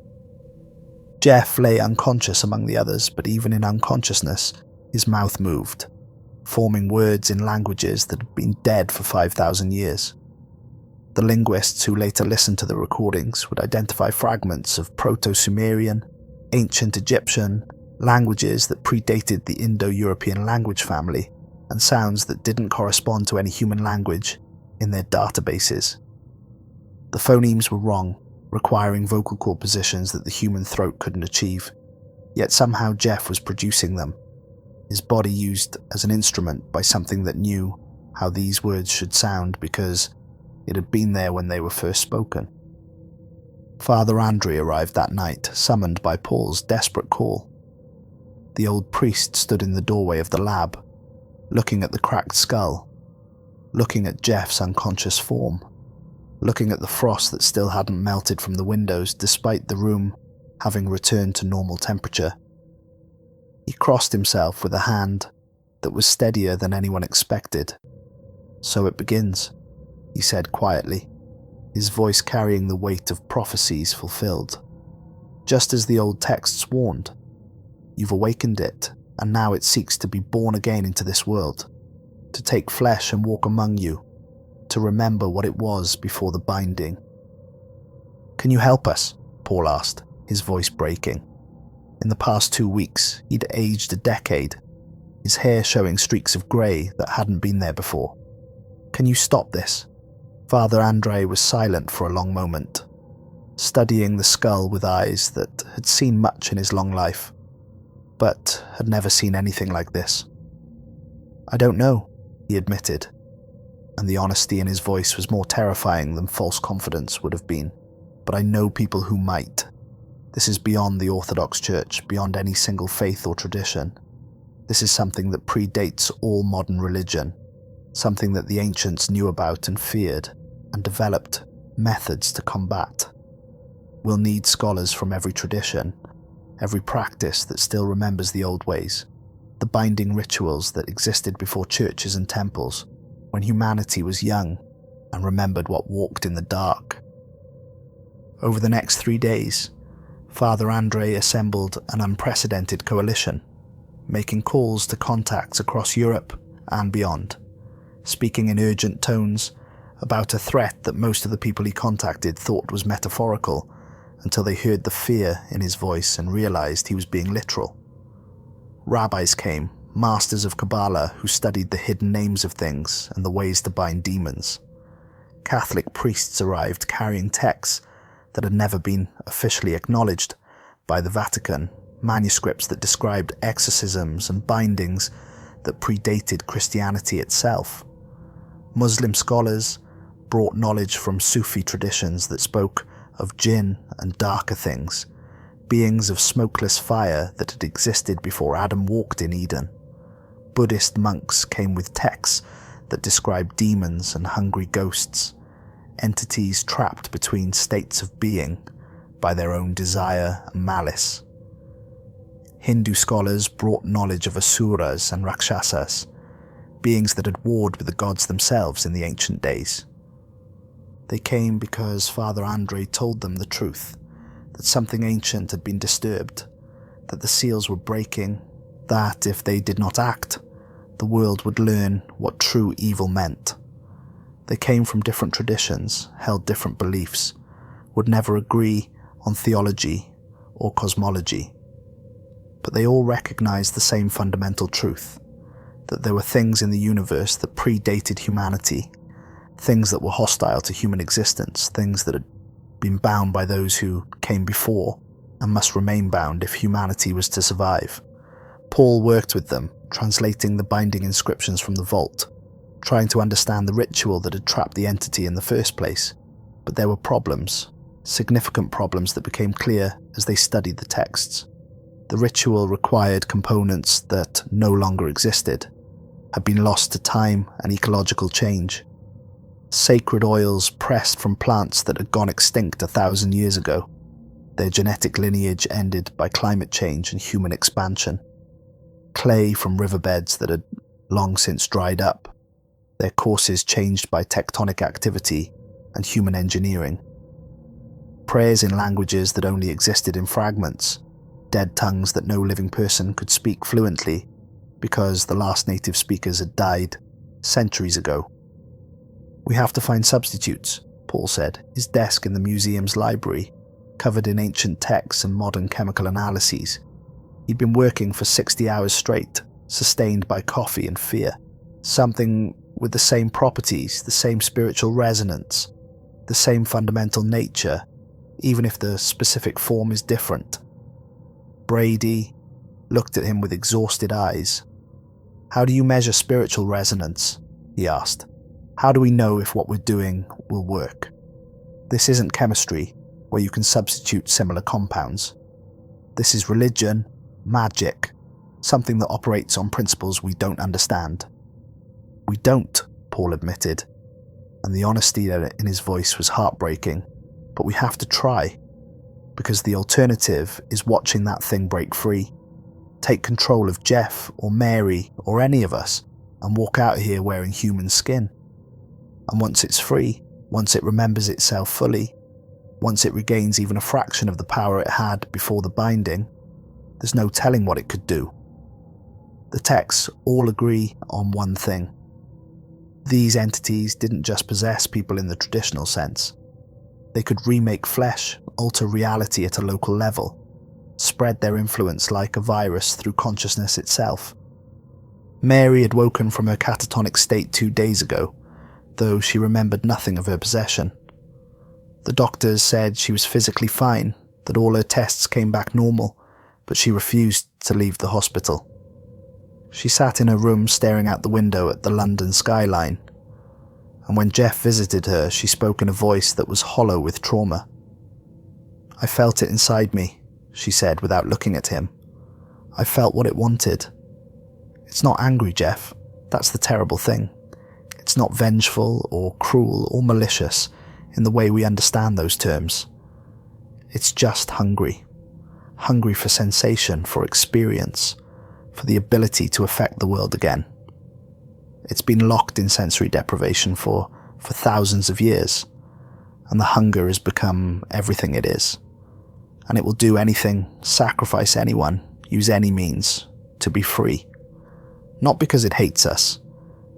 Jeff lay unconscious among the others, but even in unconsciousness, his mouth moved, forming words in languages that had been dead for 5,000 years. The linguists who later listened to the recordings would identify fragments of Proto-Sumerian, Ancient Egyptian, languages that predated the Indo-European language family, and sounds that didn't correspond to any human language in their databases. The phonemes were wrong, requiring vocal cord positions that the human throat couldn't achieve, yet somehow Jeff was producing them, his body used as an instrument by something that knew how these words should sound because it had been there when they were first spoken. Father Andre arrived that night, summoned by Paul's desperate call. The old priest stood in the doorway of the lab, looking at the cracked skull, looking at Jeff's unconscious form, looking at the frost that still hadn't melted from the windows despite the room having returned to normal temperature. He crossed himself with a hand that was steadier than anyone expected. "So it begins," he said quietly, his voice carrying the weight of prophecies fulfilled. "Just as the old texts warned, you've awakened it, and now it seeks to be born again into this world, to take flesh and walk among you, to remember what it was before the binding." "Can you help us?" Paul asked, his voice breaking. In the past 2 weeks, he'd aged a decade, his hair showing streaks of grey that hadn't been there before. "Can you stop this?" Father Andre was silent for a long moment, studying the skull with eyes that had seen much in his long life, but had never seen anything like this. "I don't know," he admitted, and the honesty in his voice was more terrifying than false confidence would have been. "But I know people who might. This is beyond the Orthodox Church, beyond any single faith or tradition. This is something that predates all modern religion, something that the ancients knew about and feared, and developed methods to combat. We'll need scholars from every tradition, every practice that still remembers the old ways, the binding rituals that existed before churches and temples, when humanity was young and remembered what walked in the dark." Over the next 3 days, Father Andre assembled an unprecedented coalition, making calls to contacts across Europe and beyond, speaking in urgent tones about a threat that most of the people he contacted thought was metaphorical until they heard the fear in his voice and realized he was being literal. Rabbis came, masters of Kabbalah who studied the hidden names of things and the ways to bind demons. Catholic priests arrived carrying texts that had never been officially acknowledged by the Vatican, manuscripts that described exorcisms and bindings that predated Christianity itself. Muslim scholars brought knowledge from Sufi traditions that spoke of jinn and darker things, beings of smokeless fire that had existed before Adam walked in Eden. Buddhist monks came with texts that described demons and hungry ghosts, entities trapped between states of being by their own desire and malice. Hindu scholars brought knowledge of asuras and rakshasas, beings that had warred with the gods themselves in the ancient days. They came because Father Andre told them the truth, that something ancient had been disturbed, that the seals were breaking, that if they did not act, the world would learn what true evil meant. They came from different traditions, held different beliefs, would never agree on theology or cosmology. But they all recognized the same fundamental truth, that there were things in the universe that predated humanity, things that were hostile to human existence, things that had been bound by those who came before and must remain bound if humanity was to survive. Paul worked with them, translating the binding inscriptions from the vault, trying to understand the ritual that had trapped the entity in the first place. But there were problems, significant problems that became clear as they studied the texts. The ritual required components that no longer existed, had been lost to time and ecological change. Sacred oils pressed from plants that had gone extinct 1,000 years ago, their genetic lineage ended by climate change and human expansion. Clay from riverbeds that had long since dried up, their courses changed by tectonic activity and human engineering. Prayers in languages that only existed in fragments, dead tongues that no living person could speak fluently because the last native speakers had died centuries ago. "We have to find substitutes," Paul said, his desk in the museum's library, covered in ancient texts and modern chemical analyses. He'd been working for 60 hours straight, sustained by coffee and fear. Something with the same properties, the same spiritual resonance, the same fundamental nature, even if the specific form is different. Brady looked at him with exhausted eyes. "How do you measure spiritual resonance?" he asked. "How do we know if what we're doing will work? This isn't chemistry, where you can substitute similar compounds. This is religion, magic, something that operates on principles we don't understand." "We don't," Paul admitted, and the honesty in his voice was heartbreaking. "But we have to try, because the alternative is watching that thing break free, take control of Jeff or Mary or any of us, and walk out of here wearing human skin. And once it's free, once it remembers itself fully, once it regains even a fraction of the power it had before the binding, there's no telling what it could do." The texts all agree on one thing. These entities didn't just possess people in the traditional sense. They could remake flesh, alter reality at a local level, spread their influence like a virus through consciousness itself. Mary had woken from her catatonic state 2 days ago, though she remembered nothing of her possession. The doctors said she was physically fine, that all her tests came back normal, but she refused to leave the hospital. She sat in her room staring out the window at the London skyline, and when Jeff visited her, she spoke in a voice that was hollow with trauma. "I felt it inside me," she said without looking at him. "I felt what it wanted. It's not angry, Jeff. That's the terrible thing. It's not vengeful or cruel or malicious in the way we understand those terms. It's just hungry. Hungry for sensation, for experience, for the ability to affect the world again. It's been locked in sensory deprivation for thousands of years, and the hunger has become everything it is. And it will do anything, sacrifice anyone, use any means, to be free. Not because it hates us,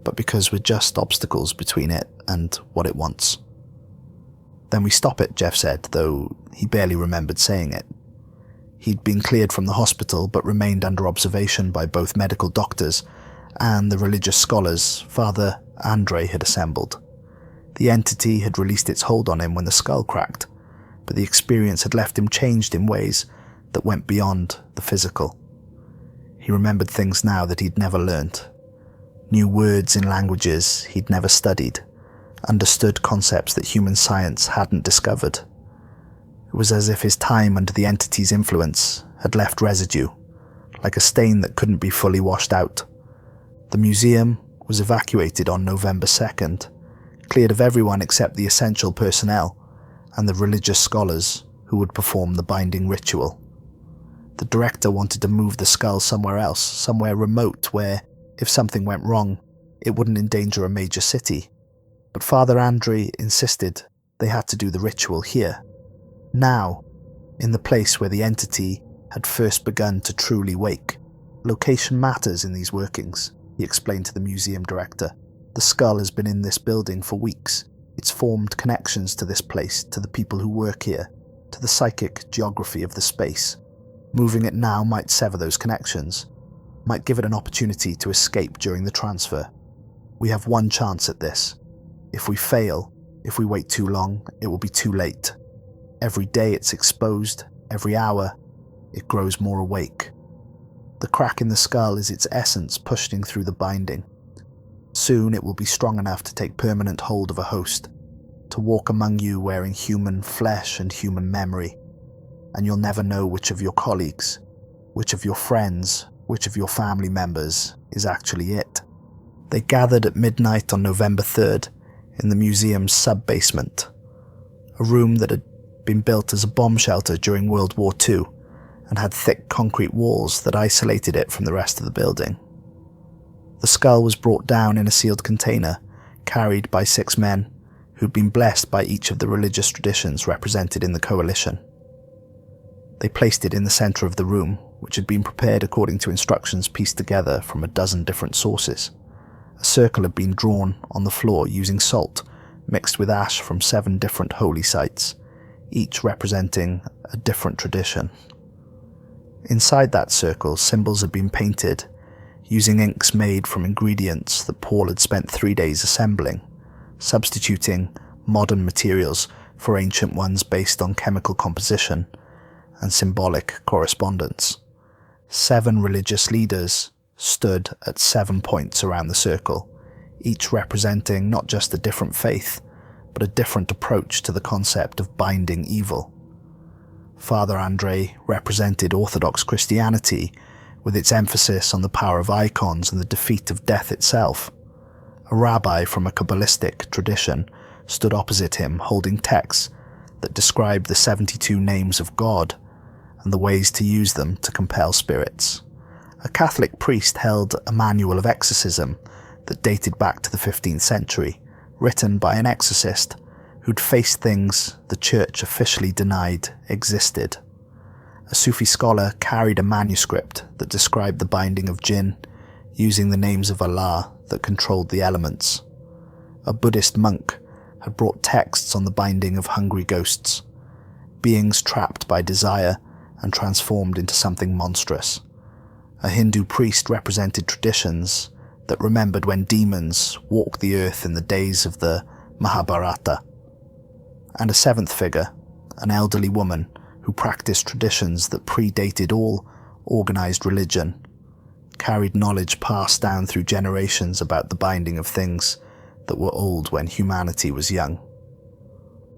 but because we're just obstacles between it and what it wants." "Then we stop it," Jeff said, though he barely remembered saying it. He'd been cleared from the hospital but remained under observation by both medical doctors and the religious scholars Father Andre had assembled. The entity had released its hold on him when the skull cracked, but the experience had left him changed in ways that went beyond the physical. He remembered things now that he'd never learnt, new words in languages he'd never studied, understood concepts that human science hadn't discovered. It was as if his time under the entity's influence had left residue, like a stain that couldn't be fully washed out. The museum was evacuated on November 2nd, cleared of everyone except the essential personnel and the religious scholars who would perform the binding ritual. The director wanted to move the skull somewhere else, somewhere remote where, if something went wrong, it wouldn't endanger a major city. But Father Andre insisted they had to do the ritual here, now, in the place where the entity had first begun to truly wake. "Location matters in these workings," he explained to the museum director. "The skull has been in this building for weeks. It's formed connections to this place, to the people who work here, to the psychic geography of the space. Moving it now might sever those connections, might give it an opportunity to escape during the transfer. We have one chance at this. If we fail, if we wait too long, it will be too late. Every day it's exposed, every hour, it grows more awake. The crack in the skull is its essence pushing through the binding. Soon it will be strong enough to take permanent hold of a host, to walk among you wearing human flesh and human memory, and you'll never know which of your colleagues, which of your friends, which of your family members is actually it. They gathered at midnight on November 3rd in the museum's sub-basement, a room that had been built as a bomb shelter during World War II and had thick concrete walls that isolated it from the rest of the building. The skull was brought down in a sealed container, carried by 6 men who'd been blessed by each of the religious traditions represented in the coalition. They placed it in the center of the room, which had been prepared according to instructions pieced together from a dozen different sources. A circle had been drawn on the floor using salt, mixed with ash from 7 different holy sites, each representing a different tradition. Inside that circle, symbols had been painted, using inks made from ingredients that Paul had spent 3 days assembling, substituting modern materials for ancient ones based on chemical composition and symbolic correspondence. 7 religious leaders stood at 7 points around the circle, each representing not just a different faith, but a different approach to the concept of binding evil. Father Andre represented Orthodox Christianity, with its emphasis on the power of icons and the defeat of death itself. A rabbi from a Kabbalistic tradition stood opposite him, holding texts that described the 72 names of God and the ways to use them to compel spirits. A Catholic priest held a manual of exorcism that dated back to the 15th century, written by an exorcist who'd faced things the church officially denied existed. A Sufi scholar carried a manuscript that described the binding of jinn, using the names of Allah that controlled the elements. A Buddhist monk had brought texts on the binding of hungry ghosts, beings trapped by desire and transformed into something monstrous. A Hindu priest represented traditions that remembered when demons walked the earth in the days of the Mahabharata. And a 7th figure, an elderly woman who practiced traditions that predated all organized religion, carried knowledge passed down through generations about the binding of things that were old when humanity was young.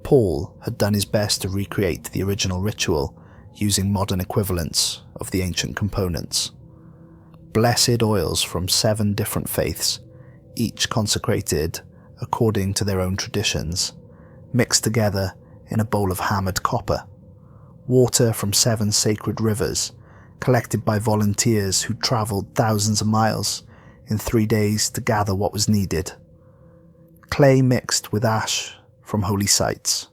Paul had done his best to recreate the original ritual using modern equivalents of the ancient components. Blessed oils from 7 different faiths, each consecrated according to their own traditions, mixed together in a bowl of hammered copper. Water from 7 sacred rivers, collected by volunteers who travelled thousands of miles in 3 days to gather what was needed. Clay mixed with ash from holy sites,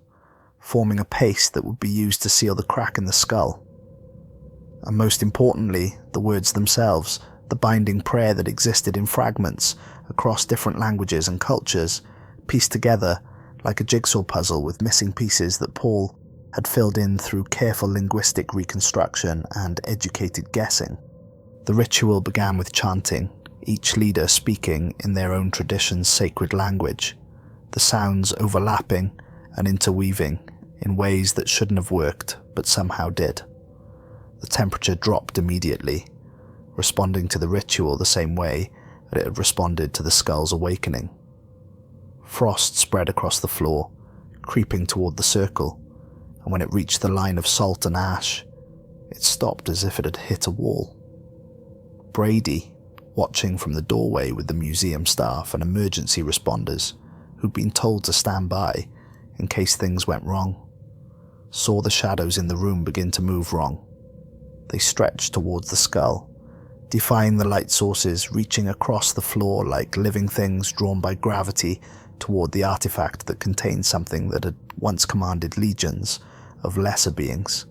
forming a paste that would be used to seal the crack in the skull. And most importantly, the words themselves, the binding prayer that existed in fragments across different languages and cultures, pieced together like a jigsaw puzzle with missing pieces that Paul had filled in through careful linguistic reconstruction and educated guessing. The ritual began with chanting, each leader speaking in their own tradition's sacred language, the sounds overlapping and interweaving in ways that shouldn't have worked but somehow did. The temperature dropped immediately, responding to the ritual the same way that it had responded to the skull's awakening. Frost spread across the floor, creeping toward the circle, and when it reached the line of salt and ash, it stopped as if it had hit a wall. Brady, watching from the doorway with the museum staff and emergency responders who'd been told to stand by in case things went wrong, saw the shadows in the room begin to move wrong. They stretched towards the skull, defying the light sources, reaching across the floor like living things drawn by gravity toward the artifact that contained something that had once commanded legions of lesser beings.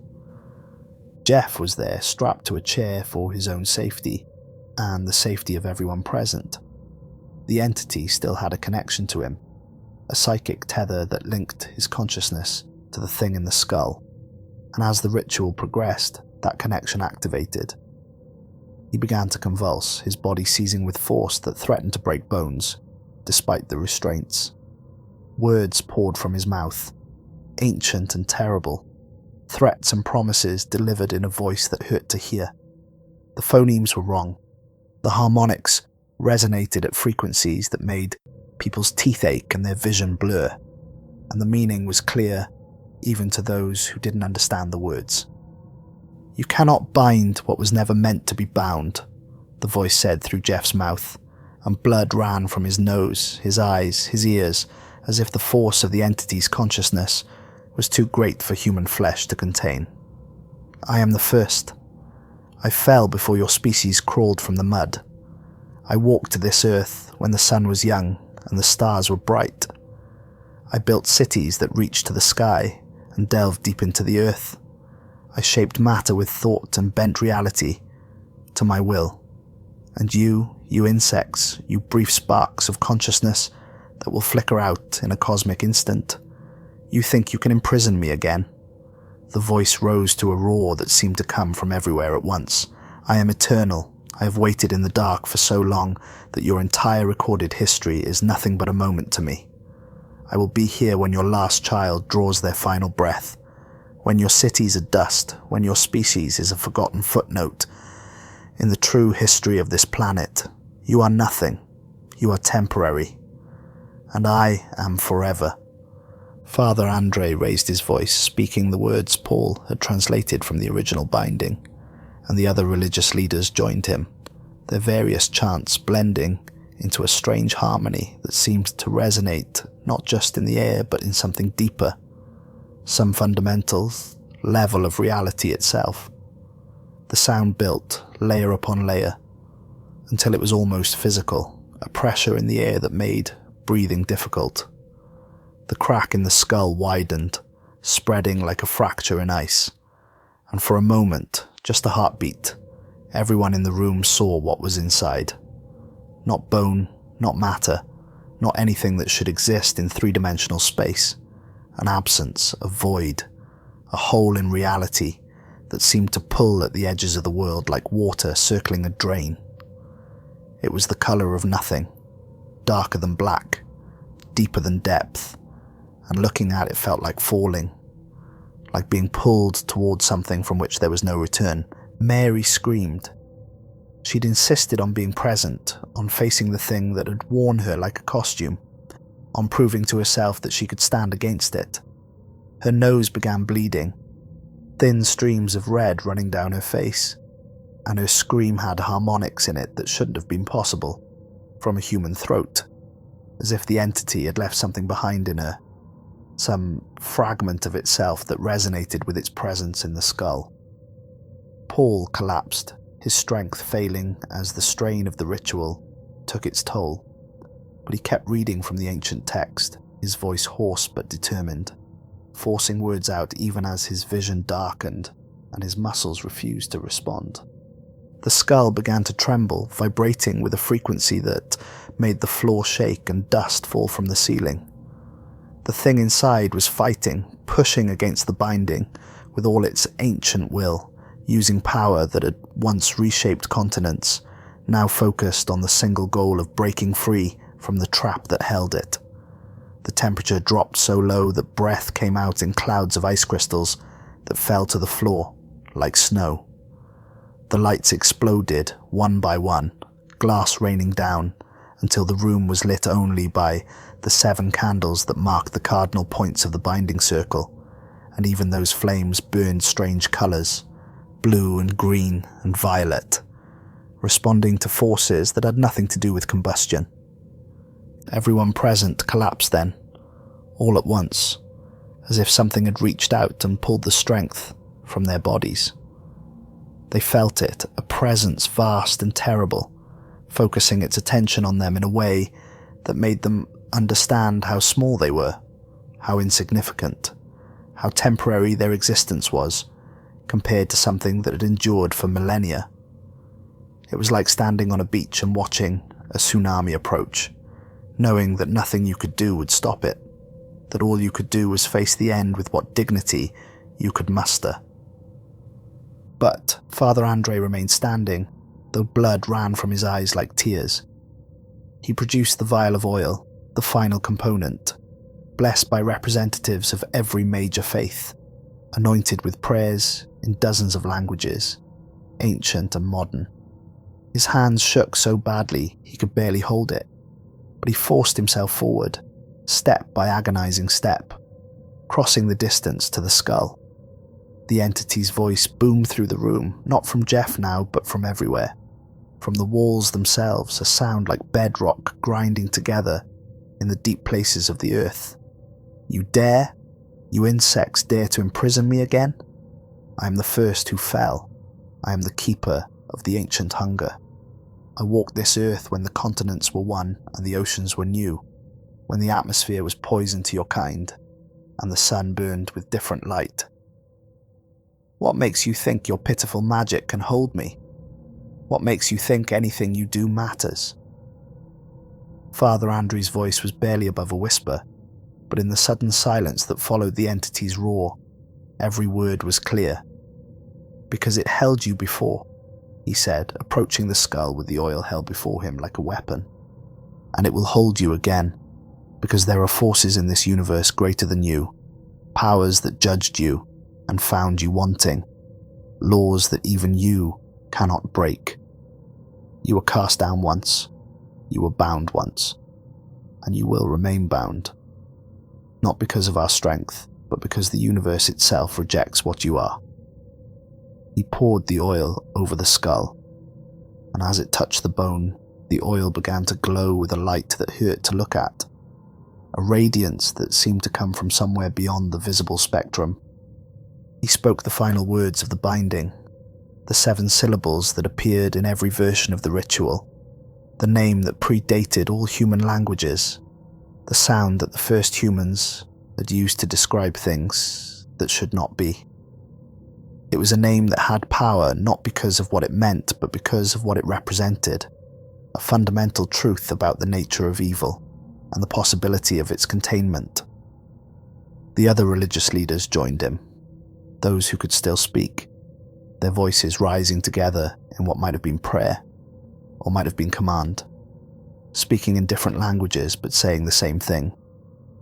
Jeff was there, strapped to a chair for his own safety and the safety of everyone present. The entity still had a connection to him, a psychic tether that linked his consciousness to the thing in the skull, and as the ritual progressed, that connection activated. He began to convulse, his body seizing with force that threatened to break bones, despite the restraints. Words poured from his mouth, ancient and terrible, threats and promises delivered in a voice that hurt to hear. The phonemes were wrong. The harmonics resonated at frequencies that made people's teeth ache and their vision blur, and the meaning was clear even to those who didn't understand the words. "You cannot bind what was never meant to be bound," the voice said through Jeff's mouth, and blood ran from his nose, his eyes, his ears, as if the force of the entity's consciousness was too great for human flesh to contain. "I am the first. I fell before your species crawled from the mud. I walked to this earth when the sun was young and the stars were bright. I built cities that reached to the sky and delved deep into the earth. I shaped matter with thought and bent reality to my will. And you insects, you brief sparks of consciousness that will flicker out in a cosmic instant, you think you can imprison me again?" The voice rose to a roar that seemed to come from everywhere at once. "I am eternal. I have waited in the dark for so long that your entire recorded history is nothing but a moment to me. I will be here when your last child draws their final breath, when your cities are dust, when your species is a forgotten footnote. In the true history of this planet, you are nothing. You are temporary. And I am forever." Father Andre raised his voice, speaking the words Paul had translated from the original binding, and the other religious leaders joined him, their various chants blending into a strange harmony that seemed to resonate not just in the air but in something deeper, some fundamental level of reality itself. The sound built, layer upon layer, until it was almost physical, a pressure in the air that made breathing difficult. The crack in the skull widened, spreading like a fracture in ice, and for a moment, just a heartbeat, everyone in the room saw what was inside. Not bone, not matter, not anything that should exist in three-dimensional space. An absence, a void, a hole in reality that seemed to pull at the edges of the world like water circling a drain. It was the color of nothing, darker than black, deeper than depth, and looking at it felt like falling, like being pulled towards something from which there was no return. Mary screamed. She'd insisted on being present, on facing the thing that had worn her like a costume, on proving to herself that she could stand against it. Her nose began bleeding, thin streams of red running down her face, and her scream had harmonics in it that shouldn't have been possible, from a human throat, as if the entity had left something behind in her, some fragment of itself that resonated with its presence in the skull. Paul collapsed, his strength failing as the strain of the ritual took its toll, but he kept reading from the ancient text, his voice hoarse but determined, forcing words out even as his vision darkened and his muscles refused to respond. The skull began to tremble, vibrating with a frequency that made the floor shake and dust fall from the ceiling. The thing inside was fighting, pushing against the binding with all its ancient will, using power that had once reshaped continents, now focused on the single goal of breaking free from the trap that held it. The temperature dropped so low that breath came out in clouds of ice crystals that fell to the floor like snow. The lights exploded one by one, glass raining down, until the room was lit only by the 7 candles that marked the cardinal points of the binding circle, and even those flames burned strange colours, blue and green and violet, responding to forces that had nothing to do with combustion. Everyone present collapsed then, all at once, as if something had reached out and pulled the strength from their bodies. They felt it, a presence vast and terrible, focusing its attention on them in a way that made them understand how small they were, how insignificant, how temporary their existence was, compared to something that had endured for millennia. It was like standing on a beach and watching a tsunami approach, knowing that nothing you could do would stop it, that all you could do was face the end with what dignity you could muster. But Father Andre remained standing, though blood ran from his eyes like tears. He produced the vial of oil, the final component, blessed by representatives of every major faith, anointed with prayers in dozens of languages, ancient and modern. His hands shook so badly he could barely hold it, but he forced himself forward, step by agonizing step, crossing the distance to the skull. The entity's voice boomed through the room, not from Jeff now, but from everywhere. From the walls themselves, a sound like bedrock grinding together in the deep places of the earth. You dare? You insects dare to imprison me again? I am the first who fell. I am the keeper of the ancient hunger. I walked this earth when the continents were one and the oceans were new, when the atmosphere was poison to your kind, and the sun burned with different light. What makes you think your pitiful magic can hold me? What makes you think anything you do matters? Father Andrew's voice was barely above a whisper, but in the sudden silence that followed the entity's roar, every word was clear. Because it held you before, he said, approaching the skull with the oil held before him like a weapon. And it will hold you again, because there are forces in this universe greater than you, powers that judged you and found you wanting, laws that even you cannot break. You were cast down once, you were bound once, and you will remain bound. Not because of our strength, but because the universe itself rejects what you are. He poured the oil over the skull, and as it touched the bone, the oil began to glow with a light that hurt to look at, a radiance that seemed to come from somewhere beyond the visible spectrum. He spoke the final words of the binding, the 7 syllables that appeared in every version of the ritual, the name that predated all human languages, the sound that the first humans had used to describe things that should not be. It was a name that had power not because of what it meant, but because of what it represented, a fundamental truth about the nature of evil and the possibility of its containment. The other religious leaders joined him, those who could still speak, their voices rising together in what might have been prayer, or might have been command, speaking in different languages but saying the same thing,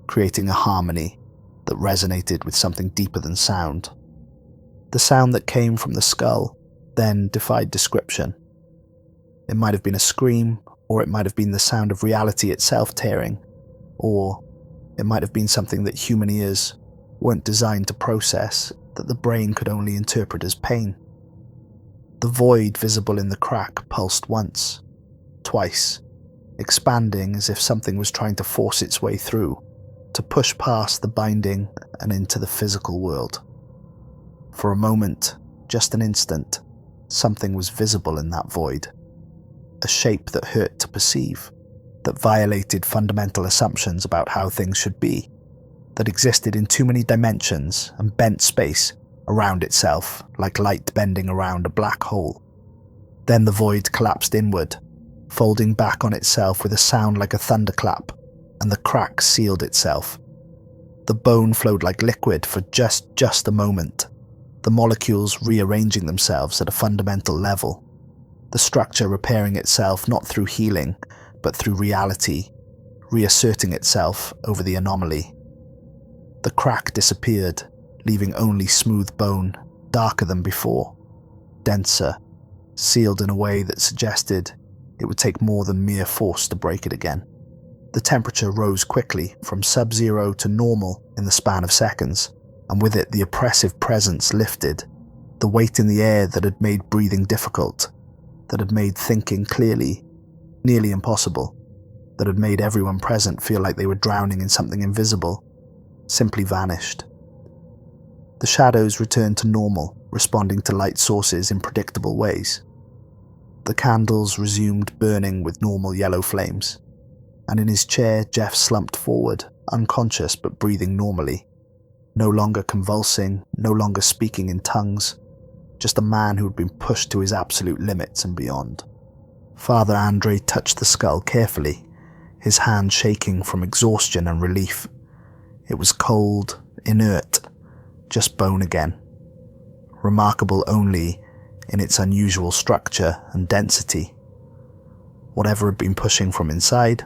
creating a harmony that resonated with something deeper than sound. The sound that came from the skull then defied description. It might have been a scream, or it might have been the sound of reality itself tearing, or it might have been something that human ears weren't designed to process, that the brain could only interpret as pain. The void visible in the crack pulsed once, twice, expanding as if something was trying to force its way through, to push past the binding and into the physical world. For a moment, just an instant, something was visible in that void. A shape that hurt to perceive, that violated fundamental assumptions about how things should be, that existed in too many dimensions and bent space around itself like light bending around a black hole. Then the void collapsed inward, folding back on itself with a sound like a thunderclap, and the crack sealed itself. The bone flowed like liquid for just a moment, the molecules rearranging themselves at a fundamental level, the structure repairing itself not through healing, but through reality, reasserting itself over the anomaly. The crack disappeared, leaving only smooth bone, darker than before, denser, sealed in a way that suggested it would take more than mere force to break it again. The temperature rose quickly, from sub-zero to normal in the span of seconds, and with it the oppressive presence lifted, the weight in the air that had made breathing difficult, that had made thinking clearly nearly impossible, that had made everyone present feel like they were drowning in something invisible, simply vanished. The shadows returned to normal, responding to light sources in predictable ways. The candles resumed burning with normal yellow flames, and in his chair Jeff slumped forward, unconscious but breathing normally, no longer convulsing, no longer speaking in tongues, just a man who had been pushed to his absolute limits and beyond. Father Andre touched the skull carefully, his hand shaking from exhaustion and relief. It was cold, inert, just bone again, remarkable only in its unusual structure and density. Whatever had been pushing from inside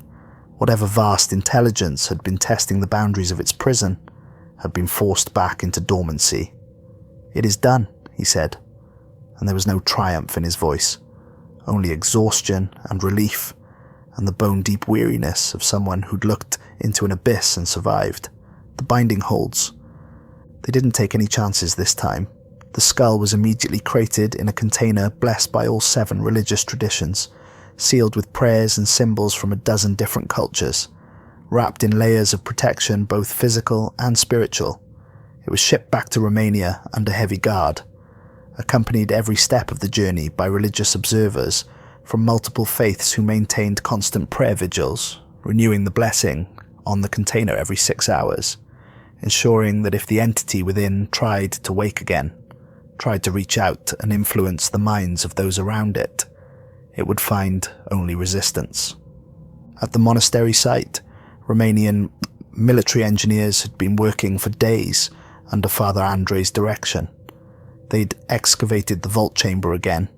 Whatever vast intelligence had been testing the boundaries of its prison had been forced back into dormancy. "It is done," he said, and there was no triumph in his voice, only exhaustion and relief, and the bone-deep weariness of someone who'd looked into an abyss and survived. "The binding holds." They didn't take any chances this time. The skull was immediately crated in a container blessed by all 7 religious traditions, sealed with prayers and symbols from a dozen different cultures, wrapped in layers of protection both physical and spiritual. It was shipped back to Romania under heavy guard, accompanied every step of the journey by religious observers from multiple faiths who maintained constant prayer vigils, renewing the blessing on the container every 6 hours, ensuring that if the entity within tried to wake again, tried to reach out and influence the minds of those around it, it would find only resistance. At the monastery site, Romanian military engineers had been working for days under Father Andrei's direction. They'd excavated the vault chamber again,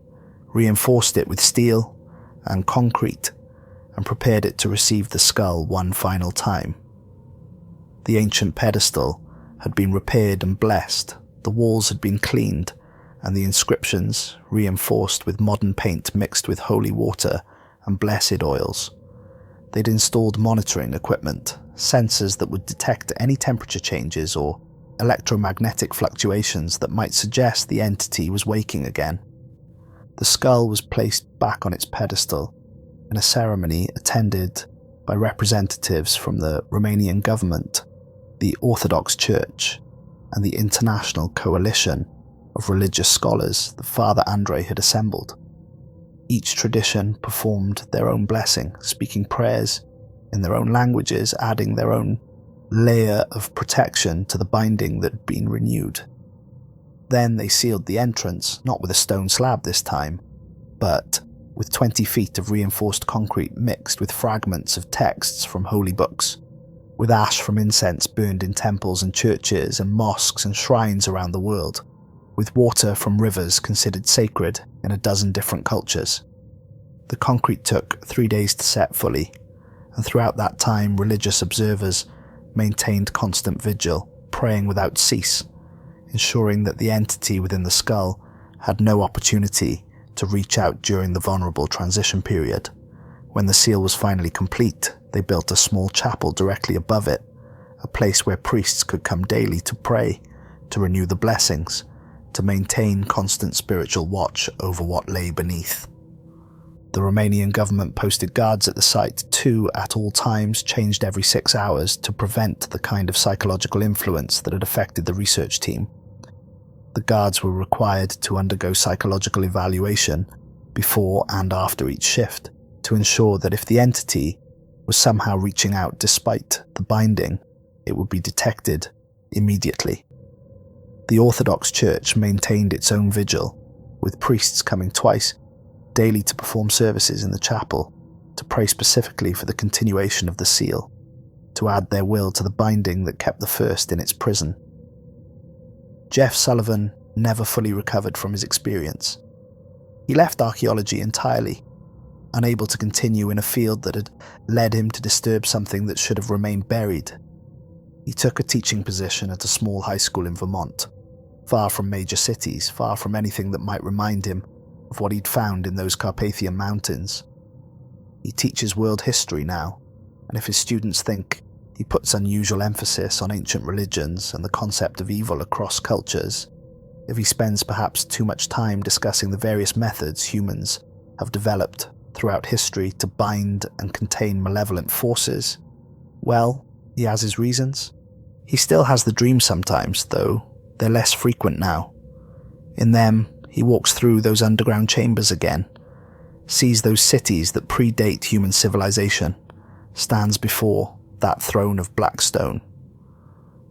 reinforced it with steel and concrete, and prepared it to receive the skull one final time. The ancient pedestal had been repaired and blessed, the walls had been cleaned, and the inscriptions reinforced with modern paint mixed with holy water and blessed oils. They'd installed monitoring equipment, sensors that would detect any temperature changes or electromagnetic fluctuations that might suggest the entity was waking again. The skull was placed back on its pedestal in a ceremony attended by representatives from the Romanian government, the Orthodox Church, and the international coalition of religious scholars that Father Andrei had assembled. Each tradition performed their own blessing, speaking prayers in their own languages, adding their own layer of protection to the binding that had been renewed. Then they sealed the entrance, not with a stone slab this time, but with 20 feet of reinforced concrete mixed with fragments of texts from holy books, with ash from incense burned in temples and churches and mosques and shrines around the world, with water from rivers considered sacred in a dozen different cultures. The concrete took 3 days to set fully, and throughout that time religious observers maintained constant vigil, praying without cease, ensuring that the entity within the skull had no opportunity to reach out during the vulnerable transition period. When the seal was finally complete, they built a small chapel directly above it, a place where priests could come daily to pray, to renew the blessings, to maintain constant spiritual watch over what lay beneath. The Romanian government posted guards at the site, 2 at all times, changed every 6 hours to prevent the kind of psychological influence that had affected the research team. The guards were required to undergo psychological evaluation before and after each shift to ensure that if the entity was somehow reaching out despite the binding, it would be detected immediately. The Orthodox Church maintained its own vigil, with priests coming twice daily to perform services in the chapel, to pray specifically for the continuation of the seal, to add their will to the binding that kept the first in its prison. Jeff Sullivan never fully recovered from his experience. He left archaeology entirely, unable to continue in a field that had led him to disturb something that should have remained buried. He took a teaching position at a small high school in Vermont, far from major cities, far from anything that might remind him of what he'd found in those Carpathian Mountains. He teaches world history now, and if his students think he puts unusual emphasis on ancient religions and the concept of evil across cultures, if he spends perhaps too much time discussing the various methods humans have developed throughout history to bind and contain malevolent forces, well, he has his reasons. He still has the dreams sometimes, though they're less frequent now. In them, he walks through those underground chambers again, sees those cities that predate human civilization, stands before that throne of black stone.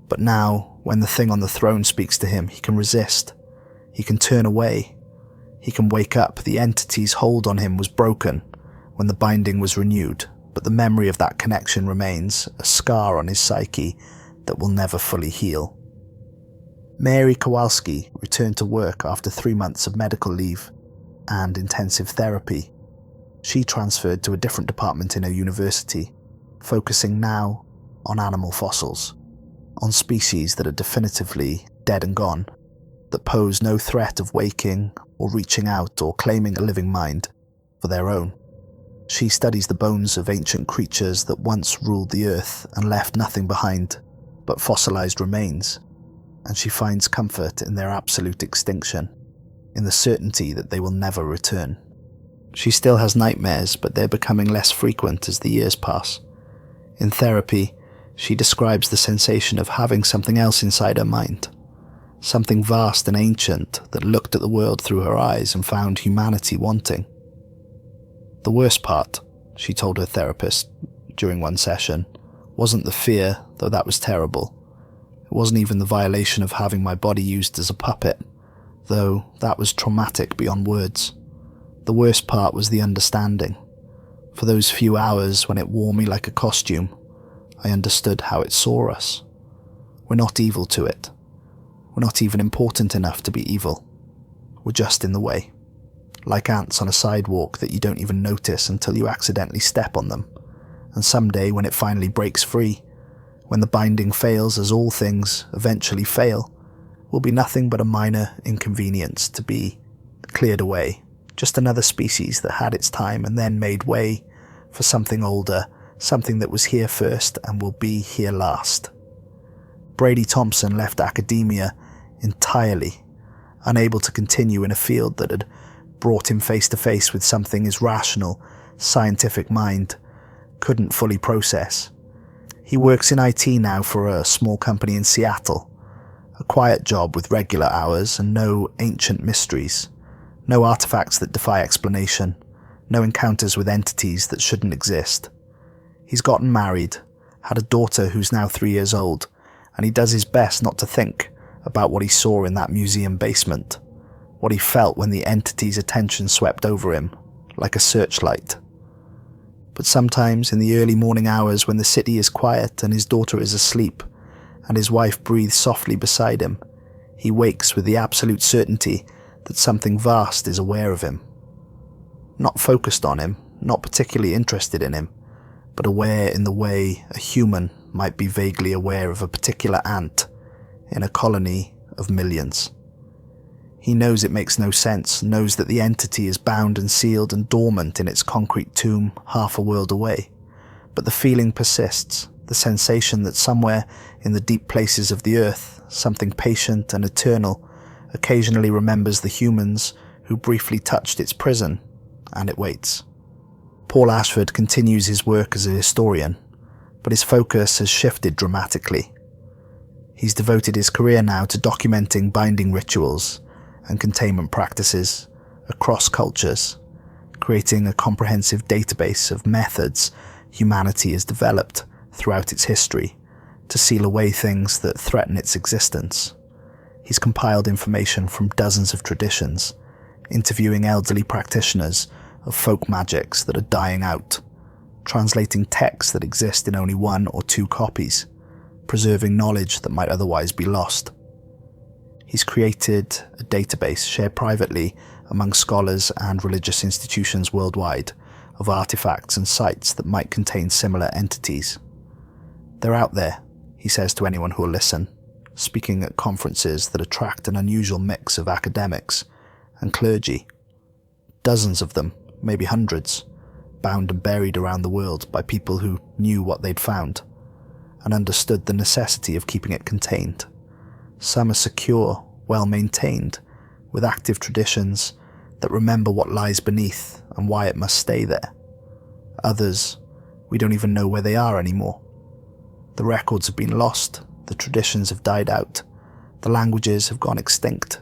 But now, when the thing on the throne speaks to him, he can resist. He can turn away. He can wake up. The entity's hold on him was broken when the binding was renewed, but the memory of that connection remains, a scar on his psyche that will never fully heal. Mary Kowalski returned to work after 3 months of medical leave and intensive therapy. She transferred to a different department in her university, focusing now on animal fossils, on species that are definitively dead and gone, that pose no threat of waking or reaching out or claiming a living mind for their own. She studies the bones of ancient creatures that once ruled the earth and left nothing behind but fossilized remains, and she finds comfort in their absolute extinction, in the certainty that they will never return. She still has nightmares, but they're becoming less frequent as the years pass. In therapy, she describes the sensation of having something else inside her mind, something vast and ancient that looked at the world through her eyes and found humanity wanting. The worst part, she told her therapist during one session, wasn't the fear, though that was terrible. It wasn't even the violation of having my body used as a puppet, though that was traumatic beyond words. The worst part was the understanding. For those few hours when it wore me like a costume, I understood how it saw us. We're not evil to it. We're not even important enough to be evil. We're just in the way. Like ants on a sidewalk that you don't even notice until you accidentally step on them. And someday when it finally breaks free, when the binding fails as all things eventually fail, will be nothing but a minor inconvenience to be cleared away. Just another species that had its time and then made way for something older, something that was here first and will be here last. Brady Thompson left academia entirely, unable to continue in a field that had brought him face to face with something his rational, scientific mind couldn't fully process. He works in IT now for a small company in Seattle, a quiet job with regular hours and no ancient mysteries, no artifacts that defy explanation, no encounters with entities that shouldn't exist. He's gotten married, had a daughter who's now 3 years old, and he does his best not to think about what he saw in that museum basement, what he felt when the entity's attention swept over him, like a searchlight. But sometimes in the early morning hours when the city is quiet and his daughter is asleep, and his wife breathes softly beside him, he wakes with the absolute certainty that something vast is aware of him. Not focused on him, not particularly interested in him, but aware in the way a human might be vaguely aware of a particular ant in a colony of millions. He knows it makes no sense, knows that the entity is bound and sealed and dormant in its concrete tomb half a world away. But the feeling persists, the sensation that somewhere in the deep places of the earth, something patient and eternal occasionally remembers the humans who briefly touched its prison, and it waits. Paul Ashford continues his work as a historian, but his focus has shifted dramatically. He's devoted his career now to documenting binding rituals and containment practices across cultures, creating a comprehensive database of methods humanity has developed throughout its history to seal away things that threaten its existence. He's compiled information from dozens of traditions, interviewing elderly practitioners of folk magics that are dying out, translating texts that exist in only 1 or 2 copies, preserving knowledge that might otherwise be lost. He's created a database shared privately among scholars and religious institutions worldwide of artifacts and sites that might contain similar entities. They're out there, he says to anyone who will listen, speaking at conferences that attract an unusual mix of academics and clergy. Dozens of them, maybe hundreds, bound and buried around the world by people who knew what they'd found and understood the necessity of keeping it contained. Some are secure, well-maintained, with active traditions that remember what lies beneath and why it must stay there. Others, we don't even know where they are anymore. The records have been lost, the traditions have died out, the languages have gone extinct,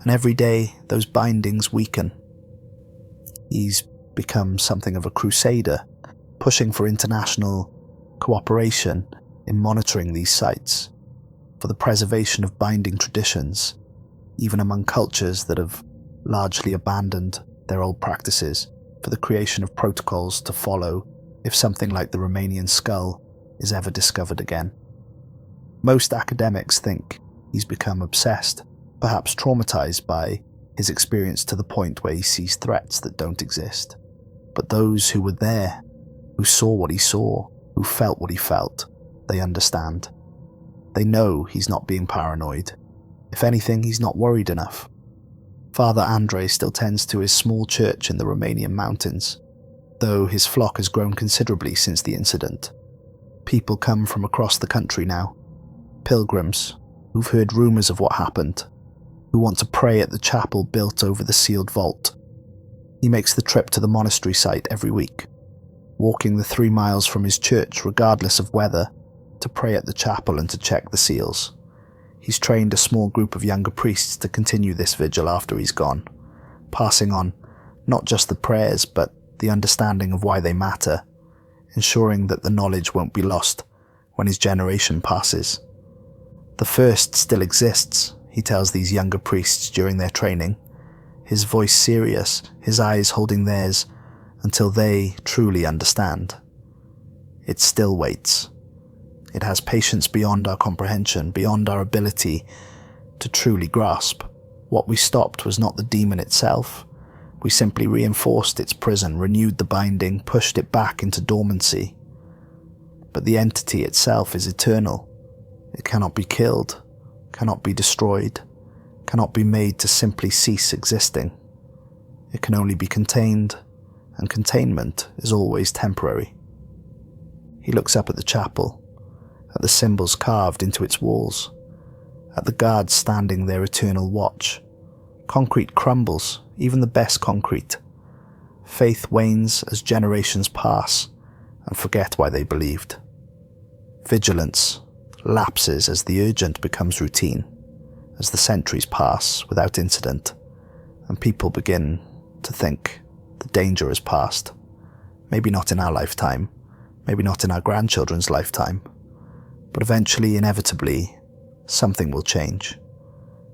and every day those bindings weaken. He's become something of a crusader, pushing for international cooperation in monitoring these sites, for the preservation of binding traditions, even among cultures that have largely abandoned their old practices, for the creation of protocols to follow if something like the Romanian skull is ever discovered again. Most academics think he's become obsessed, perhaps traumatized by his experience to the point where he sees threats that don't exist. But those who were there, who saw what he saw, who felt what he felt, they understand. They know he's not being paranoid. If anything, he's not worried enough. Father Andrei still tends to his small church in the Romanian mountains, though his flock has grown considerably since the incident. People come from across the country now, pilgrims who've heard rumours of what happened, who want to pray at the chapel built over the sealed vault. He makes the trip to the monastery site every week, walking the 3 miles from his church regardless of weather, to pray at the chapel and to check the seals. He's trained a small group of younger priests to continue this vigil after he's gone, passing on not just the prayers but the understanding of why they matter, ensuring that the knowledge won't be lost when his generation passes. The first still exists, he tells these younger priests during their training, his voice serious, his eyes holding theirs, until they truly understand. It still waits. It has patience beyond our comprehension, beyond our ability to truly grasp. What we stopped was not the demon itself. We simply reinforced its prison, renewed the binding, pushed it back into dormancy. But the entity itself is eternal. It cannot be killed, cannot be destroyed, cannot be made to simply cease existing. It can only be contained, and containment is always temporary. He looks up at the chapel, at the symbols carved into its walls, at the guards standing their eternal watch. Concrete crumbles, even the best concrete. Faith wanes as generations pass and forget why they believed. Vigilance lapses as the urgent becomes routine, as the centuries pass without incident, and people begin to think the danger has passed. Maybe not in our lifetime, maybe not in our grandchildren's lifetime, but eventually, inevitably, something will change.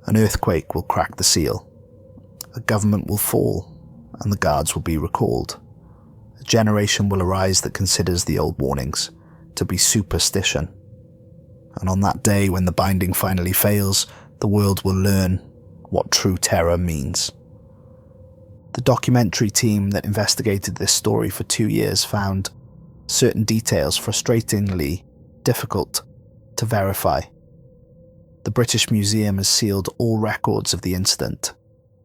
An earthquake will crack the seal. A government will fall, and the guards will be recalled. A generation will arise that considers the old warnings to be superstition. And on that day when the binding finally fails, the world will learn what true terror means. The documentary team that investigated this story for 2 years found certain details frustratingly difficult to verify. The British Museum has sealed all records of the incident,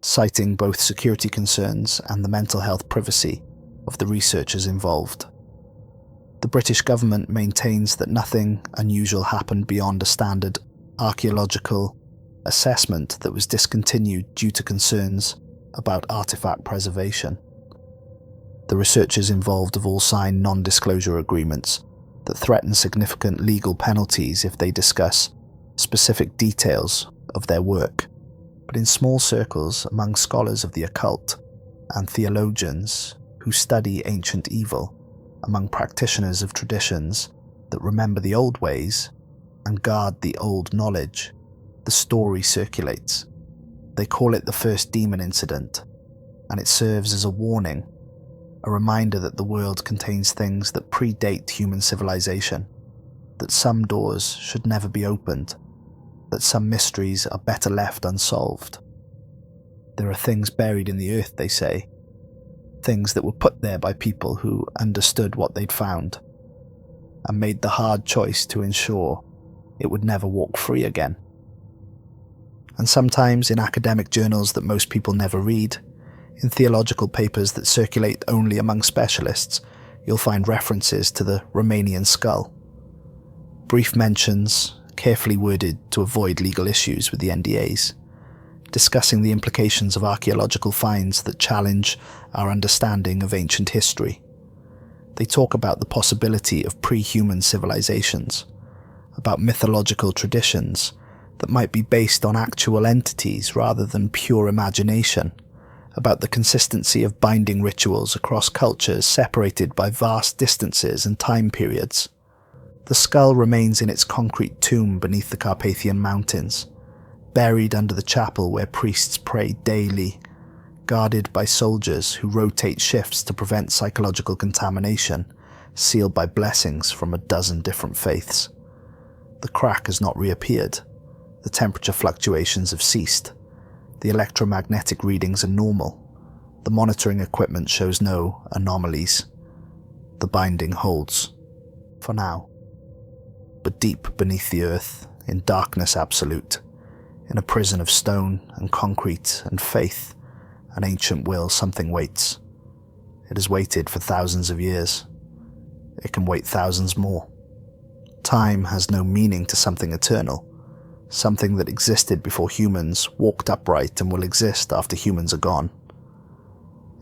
citing both security concerns and the mental health privacy of the researchers involved. The British government maintains that nothing unusual happened beyond a standard archaeological assessment that was discontinued due to concerns about artifact preservation. The researchers involved have all signed non-disclosure agreements that threaten significant legal penalties if they discuss specific details of their work. But in small circles among scholars of the occult and theologians who study ancient evil, among practitioners of traditions that remember the old ways and guard the old knowledge, the story circulates. They call it the first demon incident, and it serves as a warning, a reminder that the world contains things that predate human civilization, that some doors should never be opened, that some mysteries are better left unsolved. There are things buried in the earth, they say, things that were put there by people who understood what they'd found and made the hard choice to ensure it would never walk free again. And sometimes in academic journals that most people never read, in theological papers that circulate only among specialists, you'll find references to the Romanian skull. Brief mentions, carefully worded to avoid legal issues with the NDAs, discussing the implications of archaeological finds that challenge our understanding of ancient history. They talk about the possibility of pre-human civilizations, about mythological traditions that might be based on actual entities rather than pure imagination, about the consistency of binding rituals across cultures separated by vast distances and time periods. The skull remains in its concrete tomb beneath the Carpathian Mountains, buried under the chapel where priests pray daily, guarded by soldiers who rotate shifts to prevent psychological contamination, sealed by blessings from a dozen different faiths. The crack has not reappeared. The temperature fluctuations have ceased. The electromagnetic readings are normal. The monitoring equipment shows no anomalies. The binding holds. for now. But deep beneath the earth, in darkness absolute, in a prison of stone and concrete and faith, an ancient will, something waits. It has waited for thousands of years. It can wait thousands more. Time has no meaning to something eternal, something that existed before humans walked upright and will exist after humans are gone.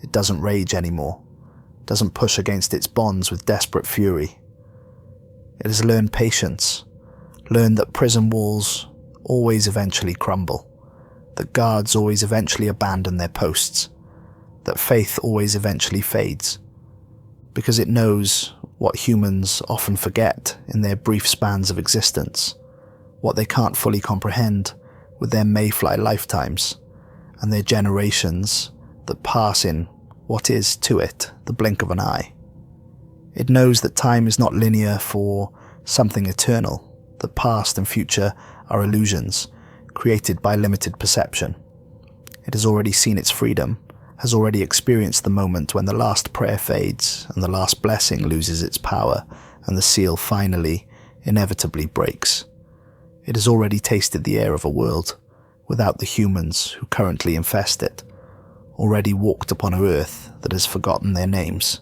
It doesn't rage anymore, doesn't push against its bonds with desperate fury. It has learned patience, learned that prison walls always eventually crumble, that guards always eventually abandon their posts, that faith always eventually fades, because it knows what humans often forget in their brief spans of existence, what they can't fully comprehend with their mayfly lifetimes, and their generations that pass in what is, to it, the blink of an eye. It knows that time is not linear for something eternal, that past and future are illusions, created by limited perception. It has already seen its freedom, has already experienced the moment when the last prayer fades and the last blessing loses its power and the seal finally, inevitably breaks. It has already tasted the air of a world, without the humans who currently infest it, already walked upon a earth that has forgotten their names.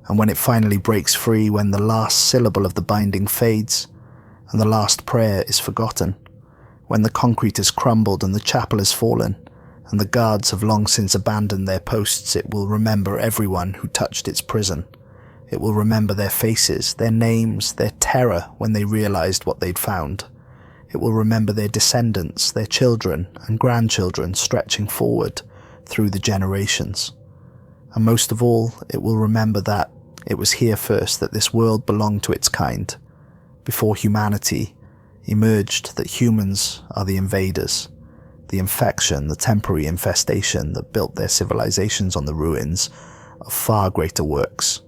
And when it finally breaks free, when the last syllable of the binding fades, and the last prayer is forgotten, when the concrete has crumbled and the chapel has fallen, and the guards have long since abandoned their posts, it will remember everyone who touched its prison. It will remember their faces, their names, their terror when they realized what they'd found. It will remember their descendants, their children and grandchildren stretching forward through the generations. And most of all, it will remember that it was here first that this world belonged to its kind, before humanity emerged, that humans are the invaders, the infection, the temporary infestation that built their civilizations on the ruins of far greater works.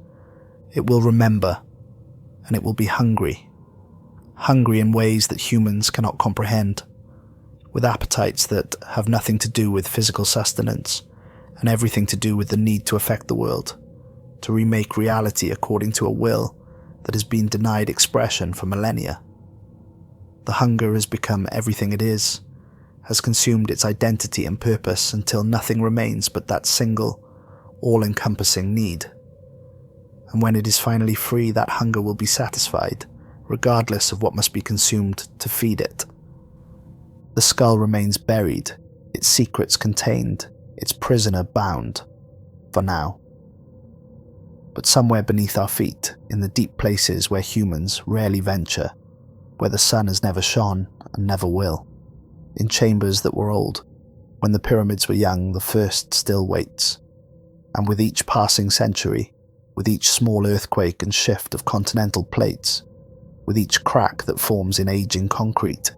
It will remember, and it will be hungry in ways that humans cannot comprehend, with appetites that have nothing to do with physical sustenance and everything to do with the need to affect the world, to remake reality according to a will that has been denied expression for millennia. The hunger has become everything it is, has consumed its identity and purpose until nothing remains but that single, all-encompassing need. And when it is finally free, that hunger will be satisfied, regardless of what must be consumed to feed it. The skull remains buried, its secrets contained, its prisoner bound, for now. But somewhere beneath our feet, in the deep places where humans rarely venture, where the sun has never shone and never will, in chambers that were old, when the pyramids were young, the first still waits. And with each passing century, with each small earthquake and shift of continental plates, with each crack that forms in aging concrete,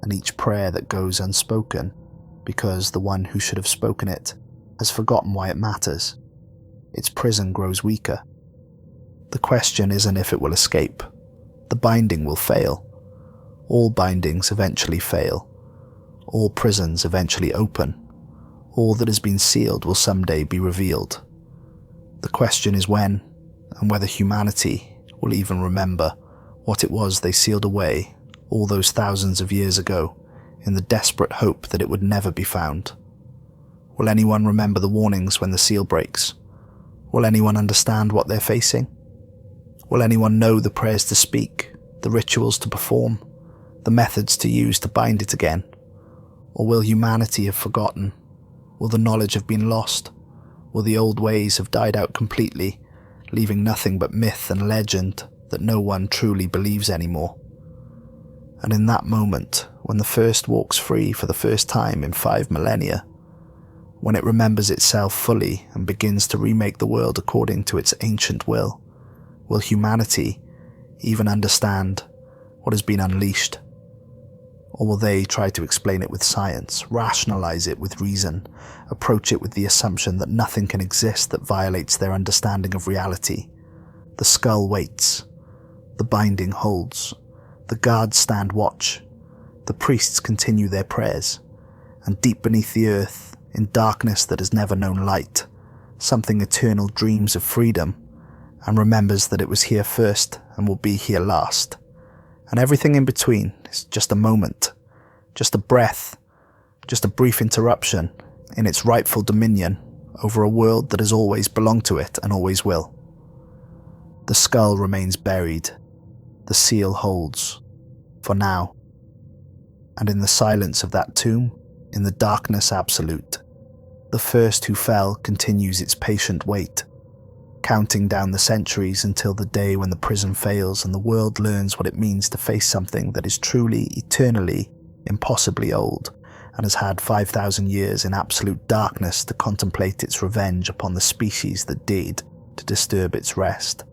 and each prayer that goes unspoken, because the one who should have spoken it has forgotten why it matters, its prison grows weaker. The question isn't if it will escape. The binding will fail. All bindings eventually fail. All prisons eventually open. All that has been sealed will someday be revealed. The question is when, and whether humanity will even remember what it was they sealed away all those thousands of years ago in the desperate hope that it would never be found. Will anyone remember the warnings when the seal breaks? Will anyone understand what they're facing? Will anyone know the prayers to speak, the rituals to perform, the methods to use to bind it again? Or will humanity have forgotten? Will the knowledge have been lost? Will the old ways have died out completely, leaving nothing but myth and legend that no one truly believes anymore? And in that moment, when the first walks free for the first time in 5 millennia, when it remembers itself fully and begins to remake the world according to its ancient will humanity even understand what has been unleashed? Or will they try to explain it with science, rationalize it with reason, approach it with the assumption that nothing can exist that violates their understanding of reality? The skull waits. The binding holds. The guards stand watch. The priests continue their prayers. And deep beneath the earth, in darkness that has never known light, something eternal dreams of freedom, and remembers that it was here first and will be here last. And everything in between is just a moment, just a breath, just a brief interruption in its rightful dominion over a world that has always belonged to it and always will. The skull remains buried. The seal holds, for now. And in the silence of that tomb, in the darkness absolute, the first who fell continues its patient wait, counting down the centuries until the day when the prison fails and the world learns what it means to face something that is truly, eternally, impossibly old, and has had 5,000 years in absolute darkness to contemplate its revenge upon the species that dared to disturb its rest.